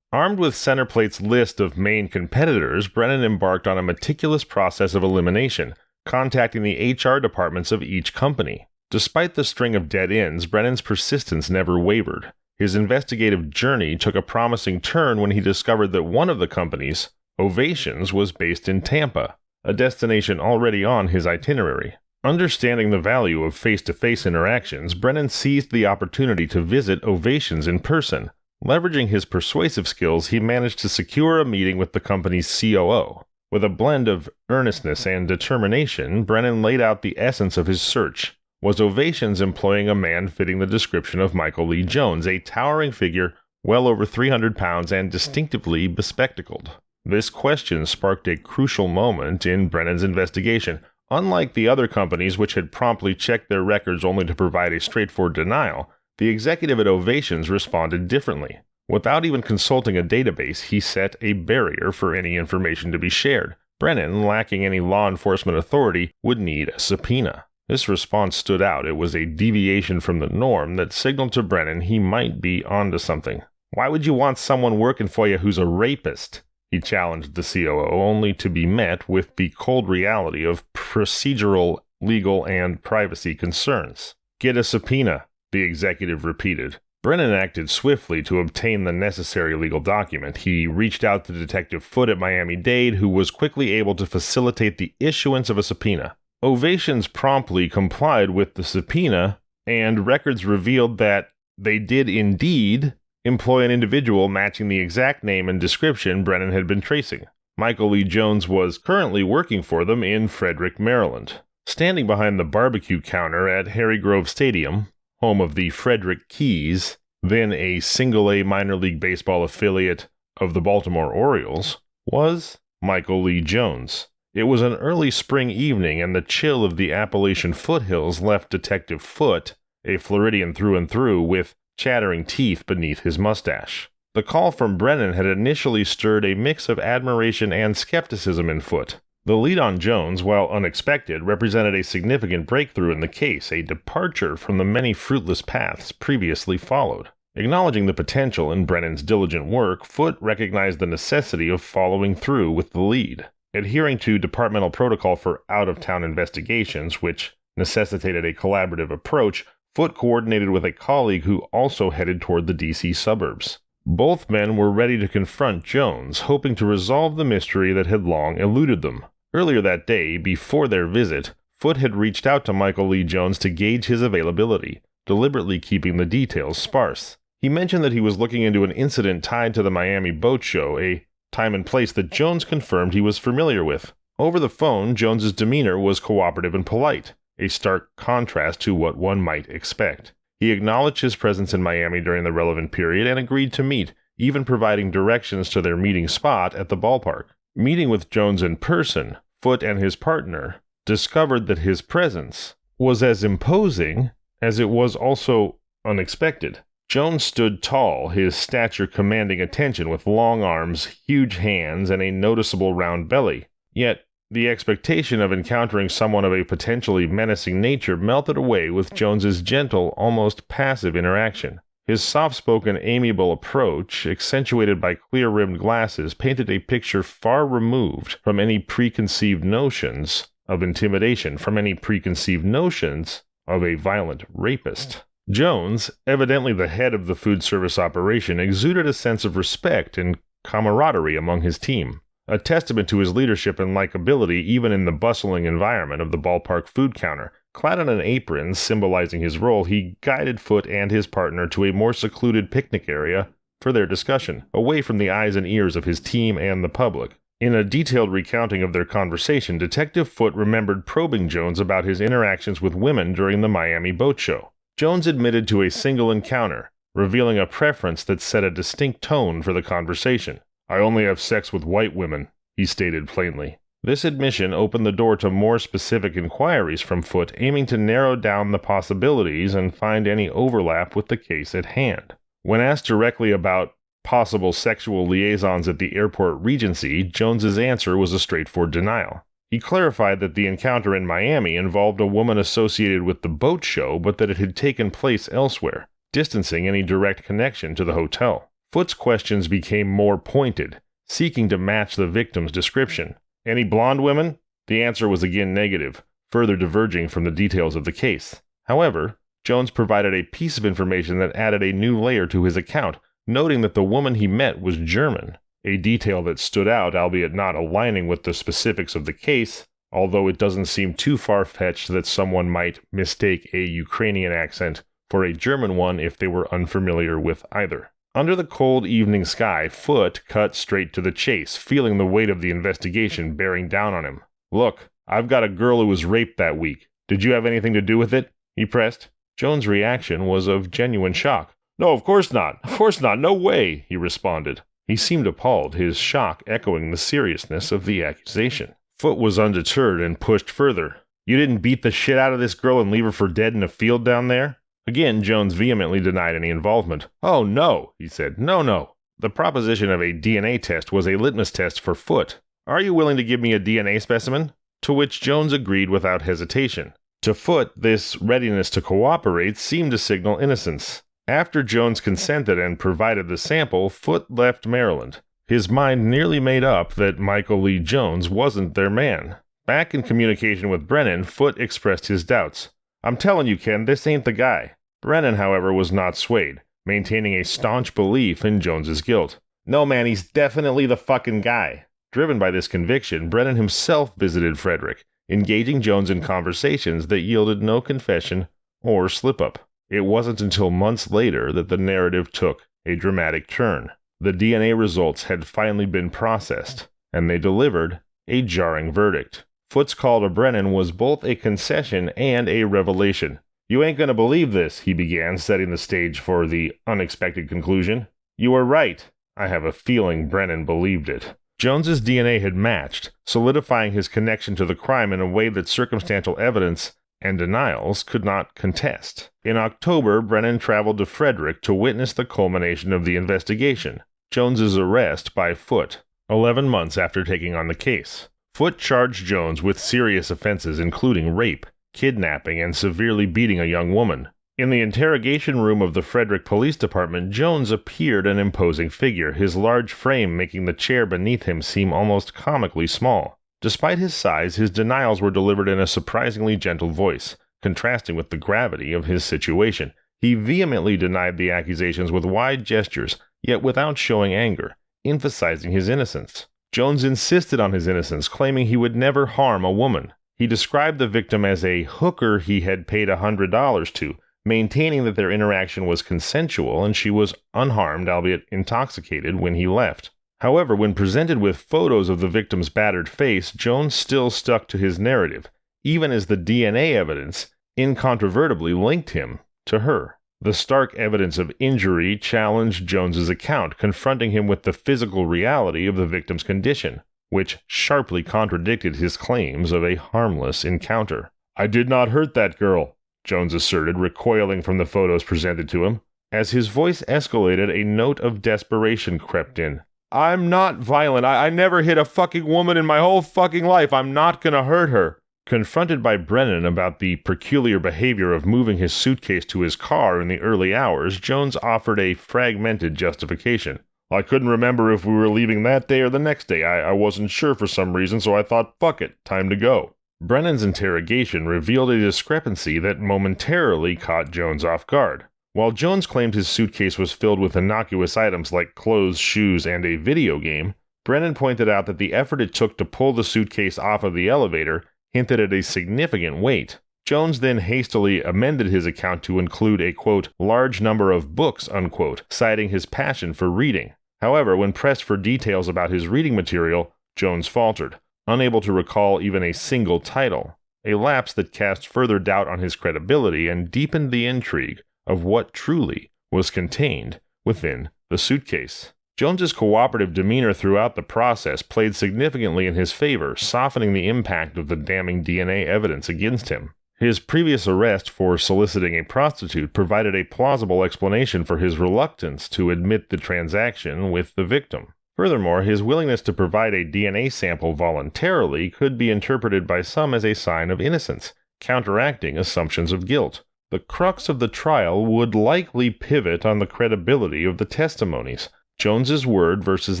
Armed with Centerplate's list of main competitors, Brennan embarked on a meticulous process of elimination, contacting the HR departments of each company. Despite the string of dead ends, Brennan's persistence never wavered. His investigative journey took a promising turn when he discovered that one of the companies, Ovations, was based in Tampa, a destination already on his itinerary. Understanding the value of face-to-face interactions, Brennan seized the opportunity to visit Ovations in person. Leveraging his persuasive skills, he managed to secure a meeting with the company's COO. With a blend of earnestness and determination, Brennan laid out the essence of his search. Was Ovations employing a man fitting the description of Michael Lee Jones, a towering figure, well over 300 pounds and distinctively bespectacled? This question sparked a crucial moment in Brennan's investigation. Unlike the other companies which had promptly checked their records only to provide a straightforward denial, the executive at Ovations responded differently. Without even consulting a database, he set a barrier for any information to be shared. Brennan, lacking any law enforcement authority, would need a subpoena. This response stood out. It was a deviation from the norm that signaled to Brennan he might be onto something. "Why would you want someone working for you who's a rapist?" he challenged the COO, only to be met with the cold reality of procedural, legal, and privacy concerns. "Get a subpoena," the executive repeated. Brennan acted swiftly to obtain the necessary legal document. He reached out to Detective Foote at Miami-Dade, who was quickly able to facilitate the issuance of a subpoena. Ovations promptly complied with the subpoena, and records revealed that they did indeed employ an individual matching the exact name and description Brennan had been tracing. Michael Lee Jones was currently working for them in Frederick, Maryland. Standing behind the barbecue counter at Harry Grove Stadium, home of the Frederick Keys, then a single-A minor league baseball affiliate of the Baltimore Orioles, was Michael Lee Jones. It was an early spring evening, and the chill of the Appalachian foothills left Detective Foote, a Floridian through and through, with chattering teeth beneath his mustache. The call from Brennan had initially stirred a mix of admiration and skepticism in Foote. The lead on Jones, while unexpected, represented a significant breakthrough in the case, a departure from the many fruitless paths previously followed. Acknowledging the potential in Brennan's diligent work, Foote recognized the necessity of following through with the lead. Adhering to departmental protocol for out-of-town investigations, which necessitated a collaborative approach, Foote coordinated with a colleague who also headed toward the D.C. suburbs. Both men were ready to confront Jones, hoping to resolve the mystery that had long eluded them. Earlier that day, before their visit, Foote had reached out to Michael Lee Jones to gauge his availability, deliberately keeping the details sparse. He mentioned that he was looking into an incident tied to the Miami Boat Show, a time and place that Jones confirmed he was familiar with. Over the phone, Jones's demeanor was cooperative and polite, a stark contrast to what one might expect. He acknowledged his presence in Miami during the relevant period and agreed to meet, even providing directions to their meeting spot at the ballpark. Meeting with Jones in person, Foote and his partner discovered that his presence was as imposing as it was also unexpected. Jones stood tall, his stature commanding attention with long arms, huge hands, and a noticeable round belly. Yet, the expectation of encountering someone of a potentially menacing nature melted away with Jones's gentle, almost passive interaction. His soft-spoken, amiable approach, accentuated by clear-rimmed glasses, painted a picture far removed from any preconceived notions of intimidation, from any preconceived notions of a violent rapist. Jones, evidently the head of the food service operation, exuded a sense of respect and camaraderie among his team, a testament to his leadership and likability even in the bustling environment of the ballpark food counter. Clad in an apron symbolizing his role, he guided Foote and his partner to a more secluded picnic area for their discussion, away from the eyes and ears of his team and the public. In a detailed recounting of their conversation, Detective Foote remembered probing Jones about his interactions with women during the Miami Boat Show. Jones admitted to a single encounter, revealing a preference that set a distinct tone for the conversation. "I only have sex with white women," he stated plainly. This admission opened the door to more specific inquiries from Foote, aiming to narrow down the possibilities and find any overlap with the case at hand. When asked directly about possible sexual liaisons at the airport Regency, Jones's answer was a straightforward denial. He clarified that the encounter in Miami involved a woman associated with the boat show, but that it had taken place elsewhere, distancing any direct connection to the hotel. Foote's questions became more pointed, seeking to match the victim's description. "Any blonde women?" The answer was again negative, further diverging from the details of the case. However, Jones provided a piece of information that added a new layer to his account, noting that the woman he met was German, a detail that stood out, albeit not aligning with the specifics of the case, although it doesn't seem too far-fetched that someone might mistake a Ukrainian accent for a German one if they were unfamiliar with either. Under the cold evening sky, Foote cut straight to the chase, feeling the weight of the investigation bearing down on him. "Look, I've got a girl who was raped that week. Did you have anything to do with it?" he pressed. Jones' reaction was of genuine shock. "No, of course not. Of course not. No way," he responded. He seemed appalled, his shock echoing the seriousness of the accusation. Foote was undeterred and pushed further. "You didn't beat the shit out of this girl and leave her for dead in a field down there?" Again, Jones vehemently denied any involvement. "Oh, no," he said. No. The proposition of a DNA test was a litmus test for Foote. "Are you willing to give me a DNA specimen?" To which Jones agreed without hesitation. To Foote, this readiness to cooperate seemed to signal innocence. After Jones consented and provided the sample, Foote left Maryland, his mind nearly made up that Michael Lee Jones wasn't their man. Back in communication with Brennan, Foote expressed his doubts. "I'm telling you, Ken, this ain't the guy." Brennan, however, was not swayed, maintaining a staunch belief in Jones's guilt. "No, man, he's definitely the fucking guy." Driven by this conviction, Brennan himself visited Frederick, engaging Jones in conversations that yielded no confession or slip-up. It wasn't until months later that the narrative took a dramatic turn. The DNA results had finally been processed, and they delivered a jarring verdict. Foote's call to Brennan was both a concession and a revelation. "You ain't gonna believe this," he began, setting the stage for the unexpected conclusion. "You were right." I have a feeling Brennan believed it. Jones's DNA had matched, solidifying his connection to the crime in a way that circumstantial evidence and denials could not contest. In October, Brennan traveled to Frederick to witness the culmination of the investigation, Jones's arrest by Foote, 11 months after taking on the case. Foote charged Jones with serious offenses including rape, kidnapping, and severely beating a young woman. In the interrogation room of the Frederick Police Department, Jones appeared an imposing figure, his large frame making the chair beneath him seem almost comically small. Despite his size, his denials were delivered in a surprisingly gentle voice, contrasting with the gravity of his situation. He vehemently denied the accusations with wide gestures, yet without showing anger, emphasizing his innocence. Jones insisted on his innocence, claiming he would never harm a woman. He described the victim as a hooker he had paid $100 to, maintaining that their interaction was consensual and she was unharmed, albeit intoxicated, when he left. However, when presented with photos of the victim's battered face, Jones still stuck to his narrative, even as the DNA evidence incontrovertibly linked him to her. The stark evidence of injury challenged Jones's account, confronting him with the physical reality of the victim's condition, which sharply contradicted his claims of a harmless encounter. "I did not hurt that girl," Jones asserted, recoiling from the photos presented to him. As his voice escalated, a note of desperation crept in. "I'm not violent. I never hit a fucking woman in my whole fucking life. I'm not gonna hurt her." Confronted by Brennan about the peculiar behavior of moving his suitcase to his car in the early hours, Jones offered a fragmented justification. "I couldn't remember if we were leaving that day or the next day. I wasn't sure for some reason, so I thought, fuck it, time to go." Brennan's interrogation revealed a discrepancy that momentarily caught Jones off guard. While Jones claimed his suitcase was filled with innocuous items like clothes, shoes, and a video game, Brennan pointed out that the effort it took to pull the suitcase off of the elevator hinted at a significant weight. Jones then hastily amended his account to include a, quote, large number of books, unquote, citing his passion for reading. However, when pressed for details about his reading material, Jones faltered, unable to recall even a single title, a lapse that cast further doubt on his credibility and deepened the intrigue of what truly was contained within the suitcase. Jones's cooperative demeanor throughout the process played significantly in his favor, softening the impact of the damning DNA evidence against him. His previous arrest for soliciting a prostitute provided a plausible explanation for his reluctance to admit the transaction with the victim. Furthermore, his willingness to provide a DNA sample voluntarily could be interpreted by some as a sign of innocence, counteracting assumptions of guilt. The crux of the trial would likely pivot on the credibility of the testimonies, Jones's word versus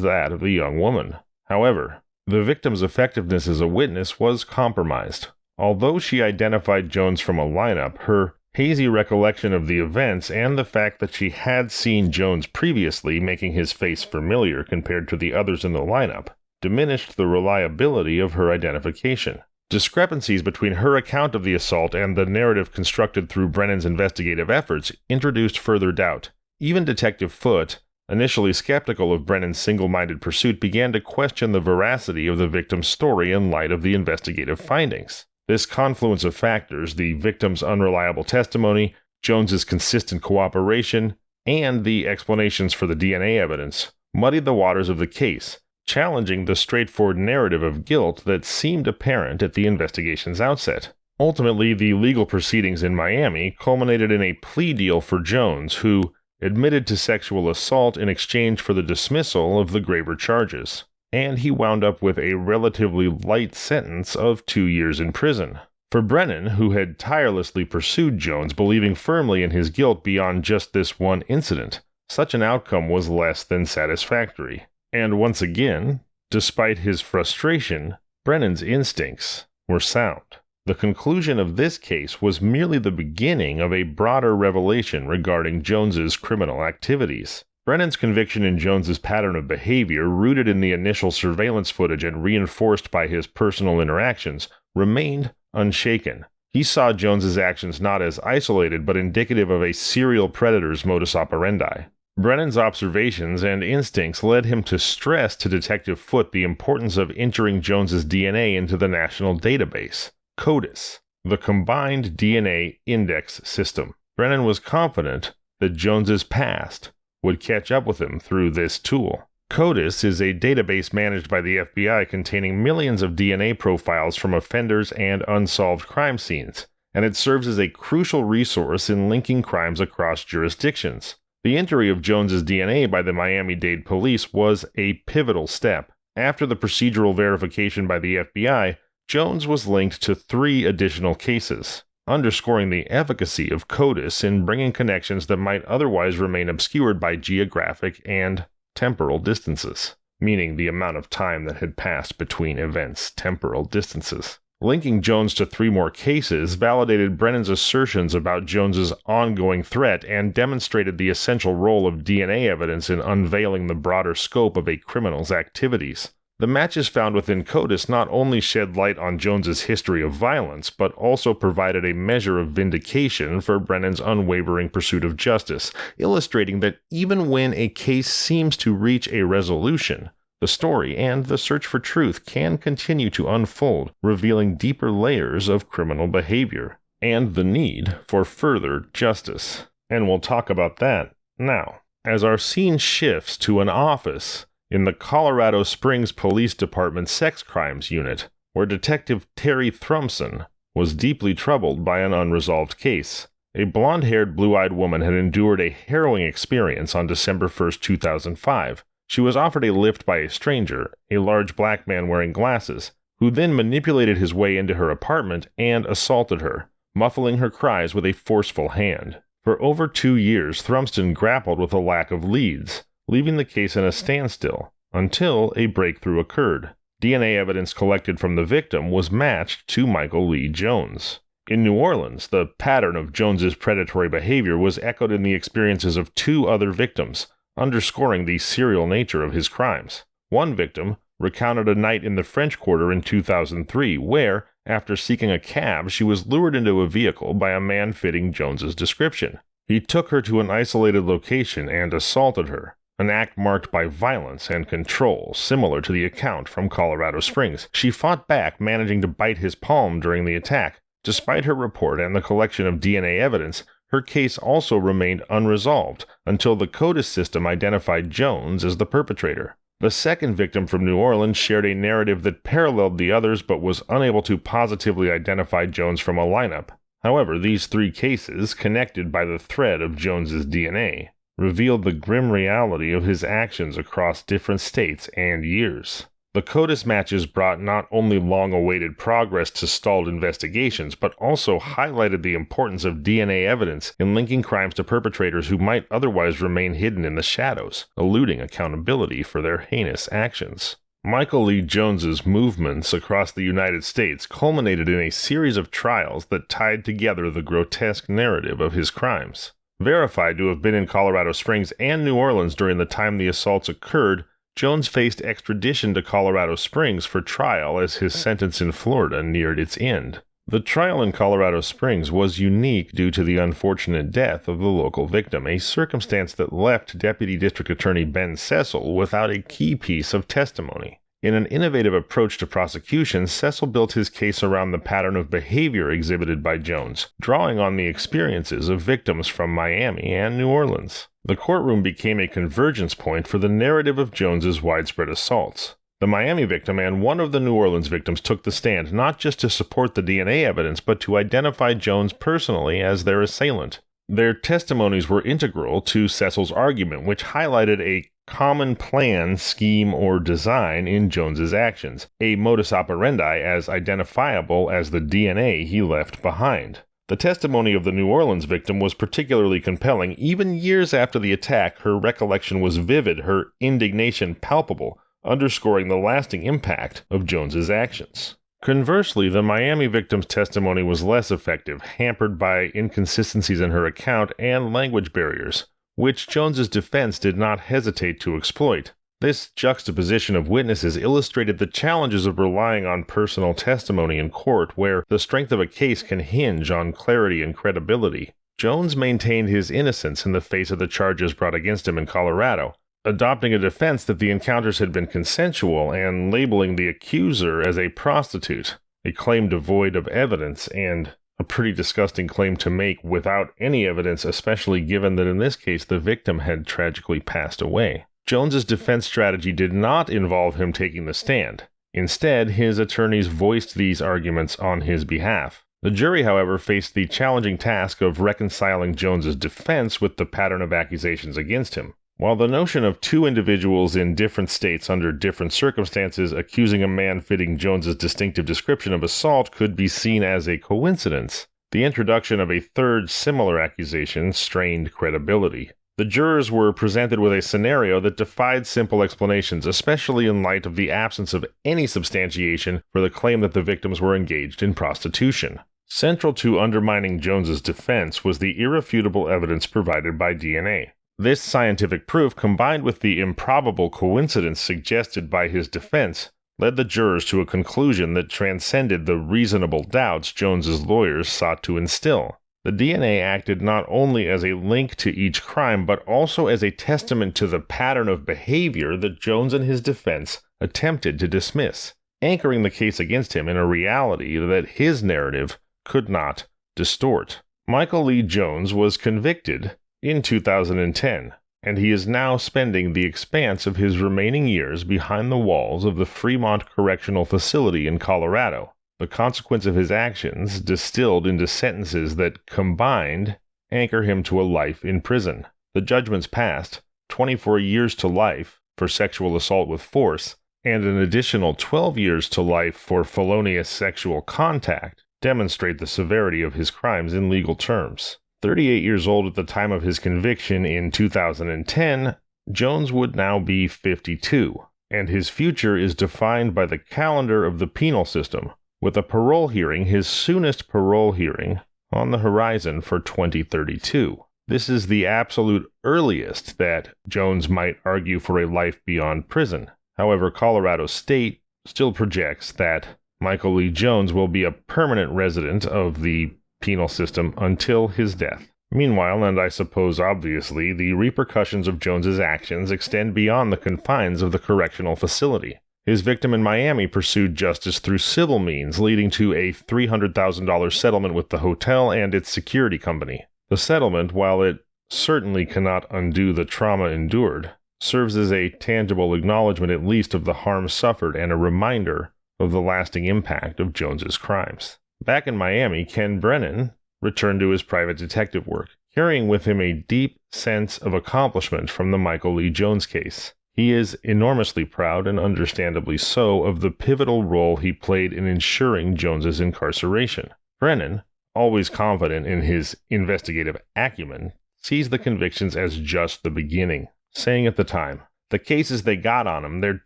that of the young woman. However, the victim's effectiveness as a witness was compromised. Although she identified Jones from a lineup, her hazy recollection of the events and the fact that she had seen Jones previously, making his face familiar compared to the others in the lineup, diminished the reliability of her identification. Discrepancies between her account of the assault and the narrative constructed through Brennan's investigative efforts introduced further doubt. Even Detective Foote, initially skeptical of Brennan's single-minded pursuit, began to question the veracity of the victim's story in light of the investigative findings. This confluence of factors, the victim's unreliable testimony, Jones's consistent cooperation, and the explanations for the DNA evidence, muddied the waters of the case, challenging the straightforward narrative of guilt that seemed apparent at the investigation's outset. Ultimately, the legal proceedings in Miami culminated in a plea deal for Jones, who admitted to sexual assault in exchange for the dismissal of the graver charges, and he wound up with a relatively light sentence of 2 years in prison. For Brennan, who had tirelessly pursued Jones, believing firmly in his guilt beyond just this one incident, such an outcome was less than satisfactory. And once again, despite his frustration, Brennan's instincts were sound. The conclusion of this case was merely the beginning of a broader revelation regarding Jones's criminal activities. Brennan's conviction in Jones's pattern of behavior, rooted in the initial surveillance footage and reinforced by his personal interactions, remained unshaken. He saw Jones's actions not as isolated but indicative of a serial predator's modus operandi. Brennan's observations and instincts led him to stress to Detective Foote the importance of entering Jones's DNA into the national database, CODIS, the Combined DNA Index System. Brennan was confident that Jones's past would catch up with him through this tool. CODIS is a database managed by the FBI containing millions of DNA profiles from offenders and unsolved crime scenes, and it serves as a crucial resource in linking crimes across jurisdictions. The entry of Jones's DNA by the Miami-Dade police was a pivotal step. After the procedural verification by the FBI, Jones was linked to 3 additional cases, underscoring the efficacy of CODIS in bringing connections that might otherwise remain obscured by geographic and temporal distances, meaning the amount of time that had passed between events, temporal distances. Linking Jones to 3 more cases validated Brennan's assertions about Jones's ongoing threat and demonstrated the essential role of DNA evidence in unveiling the broader scope of a criminal's activities. The matches found within CODIS not only shed light on Jones's history of violence, but also provided a measure of vindication for Brennan's unwavering pursuit of justice, illustrating that even when a case seems to reach a resolution, the story and the search for truth can continue to unfold, revealing deeper layers of criminal behavior and the need for further justice. And we'll talk about that now. As our scene shifts to an office in the Colorado Springs Police Department Sex Crimes Unit, where Detective Terry Thrumson was deeply troubled by an unresolved case. A blonde-haired, blue-eyed woman had endured a harrowing experience on December 1, 2005. She was offered a lift by a stranger, a large black man wearing glasses, who then manipulated his way into her apartment and assaulted her, muffling her cries with a forceful hand. For over 2 years, Thrumston grappled with a lack of leads, leaving the case in a standstill, until a breakthrough occurred. DNA evidence collected from the victim was matched to Michael Lee Jones. In New Orleans, the pattern of Jones's predatory behavior was echoed in the experiences of 2 other victims, underscoring the serial nature of his crimes. One victim recounted a night in the French Quarter in 2003 where, after seeking a cab, she was lured into a vehicle by a man fitting Jones's description. He took her to an isolated location and assaulted her, an act marked by violence and control, similar to the account from Colorado Springs. She fought back, managing to bite his palm during the attack. Despite her report and the collection of DNA evidence, her case also remained unresolved until the CODIS system identified Jones as the perpetrator. The second victim from New Orleans shared a narrative that paralleled the others but was unable to positively identify Jones from a lineup. However, these 3 cases, connected by the thread of Jones's DNA, revealed the grim reality of his actions across different states and years. The CODIS matches brought not only long-awaited progress to stalled investigations, but also highlighted the importance of DNA evidence in linking crimes to perpetrators who might otherwise remain hidden in the shadows, eluding accountability for their heinous actions. Michael Lee Jones's movements across the United States culminated in a series of trials that tied together the grotesque narrative of his crimes. Verified to have been in Colorado Springs and New Orleans during the time the assaults occurred, Jones faced extradition to Colorado Springs for trial as his sentence in Florida neared its end. The trial in Colorado Springs was unique due to the unfortunate death of the local victim, a circumstance that left Deputy District Attorney Ben Cecil without a key piece of testimony. In an innovative approach to prosecution, Cecil built his case around the pattern of behavior exhibited by Jones, drawing on the experiences of victims from Miami and New Orleans. The courtroom became a convergence point for the narrative of Jones's widespread assaults. The Miami victim and one of the New Orleans victims took the stand not just to support the DNA evidence, but to identify Jones personally as their assailant. Their testimonies were integral to Cecil's argument, which highlighted a common plan, scheme, or design in Jones's actions, a modus operandi as identifiable as the DNA he left behind. The testimony of the New Orleans victim was particularly compelling. Even years after the attack, her recollection was vivid, her indignation palpable, underscoring the lasting impact of Jones's actions. Conversely, the Miami victim's testimony was less effective, hampered by inconsistencies in her account and language barriers, which Jones's defense did not hesitate to exploit. This juxtaposition of witnesses illustrated the challenges of relying on personal testimony in court, where the strength of a case can hinge on clarity and credibility. Jones maintained his innocence in the face of the charges brought against him in Colorado, adopting a defense that the encounters had been consensual and labeling the accuser as a prostitute, a claim devoid of evidence and a pretty disgusting claim to make without any evidence, especially given that in this case the victim had tragically passed away. Jones's defense strategy did not involve him taking the stand. Instead, his attorneys voiced these arguments on his behalf. The jury, however, faced the challenging task of reconciling Jones's defense with the pattern of accusations against him. While the notion of 2 individuals in different states under different circumstances accusing a man fitting Jones's distinctive description of assault could be seen as a coincidence, the introduction of a third similar accusation strained credibility. The jurors were presented with a scenario that defied simple explanations, especially in light of the absence of any substantiation for the claim that the victims were engaged in prostitution. Central to undermining Jones's defense was the irrefutable evidence provided by DNA. This scientific proof, combined with the improbable coincidence suggested by his defense, led the jurors to a conclusion that transcended the reasonable doubts Jones's lawyers sought to instill. The DNA acted not only as a link to each crime, but also as a testament to the pattern of behavior that Jones and his defense attempted to dismiss, anchoring the case against him in a reality that his narrative could not distort. Michael Lee Jones was convicted in 2010, and he is now spending the expanse of his remaining years behind the walls of the Fremont Correctional Facility in Colorado. The consequence of his actions distilled into sentences that combined anchor him to a life in prison. The judgments passed, 24 years to life for sexual assault with force, and an additional 12 years to life for felonious sexual contact, demonstrate the severity of his crimes in legal terms. 38 years old at the time of his conviction in 2010, Jones would now be 52, and his future is defined by the calendar of the penal system, with a parole hearing, his soonest parole hearing, on the horizon for 2032. This is the absolute earliest that Jones might argue for a life beyond prison. However, Colorado State still projects that Michael Lee Jones will be a permanent resident of the penal system until his death. Meanwhile, and I suppose obviously, the repercussions of Jones's actions extend beyond the confines of the correctional facility. His victim in Miami pursued justice through civil means, leading to a $300,000 settlement with the hotel and its security company. The settlement, while it certainly cannot undo the trauma endured, serves as a tangible acknowledgement at least of the harm suffered and a reminder of the lasting impact of Jones's crimes. Back in Miami, Ken Brennan returned to his private detective work, carrying with him a deep sense of accomplishment from the Michael Lee Jones case. He is enormously proud, and understandably so, of the pivotal role he played in ensuring Jones's incarceration. Brennan, always confident in his investigative acumen, sees the convictions as just the beginning, saying at the time, "The cases they got on him, they're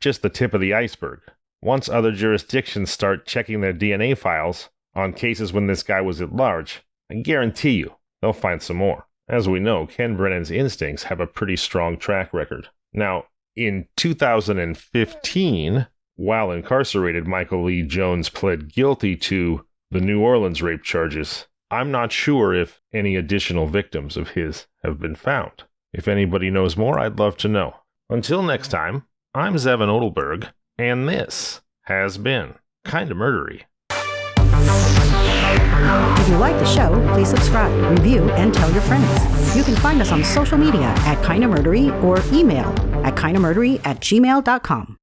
just the tip of the iceberg. Once other jurisdictions start checking their DNA files on cases when this guy was at large, I guarantee you they'll find some more." As we know, Ken Brennan's instincts have a pretty strong track record. Now, in 2015, while incarcerated, Michael Lee Jones pled guilty to the New Orleans rape charges. I'm not sure if any additional victims of his have been found. If anybody knows more, I'd love to know. Until next time, I'm Zevin Odelberg, and this has been Kinda Murdery. If you like the show, please subscribe, review, and tell your friends. You can find us on social media at Kinda Murdery or email at kindamurdery@gmail.com.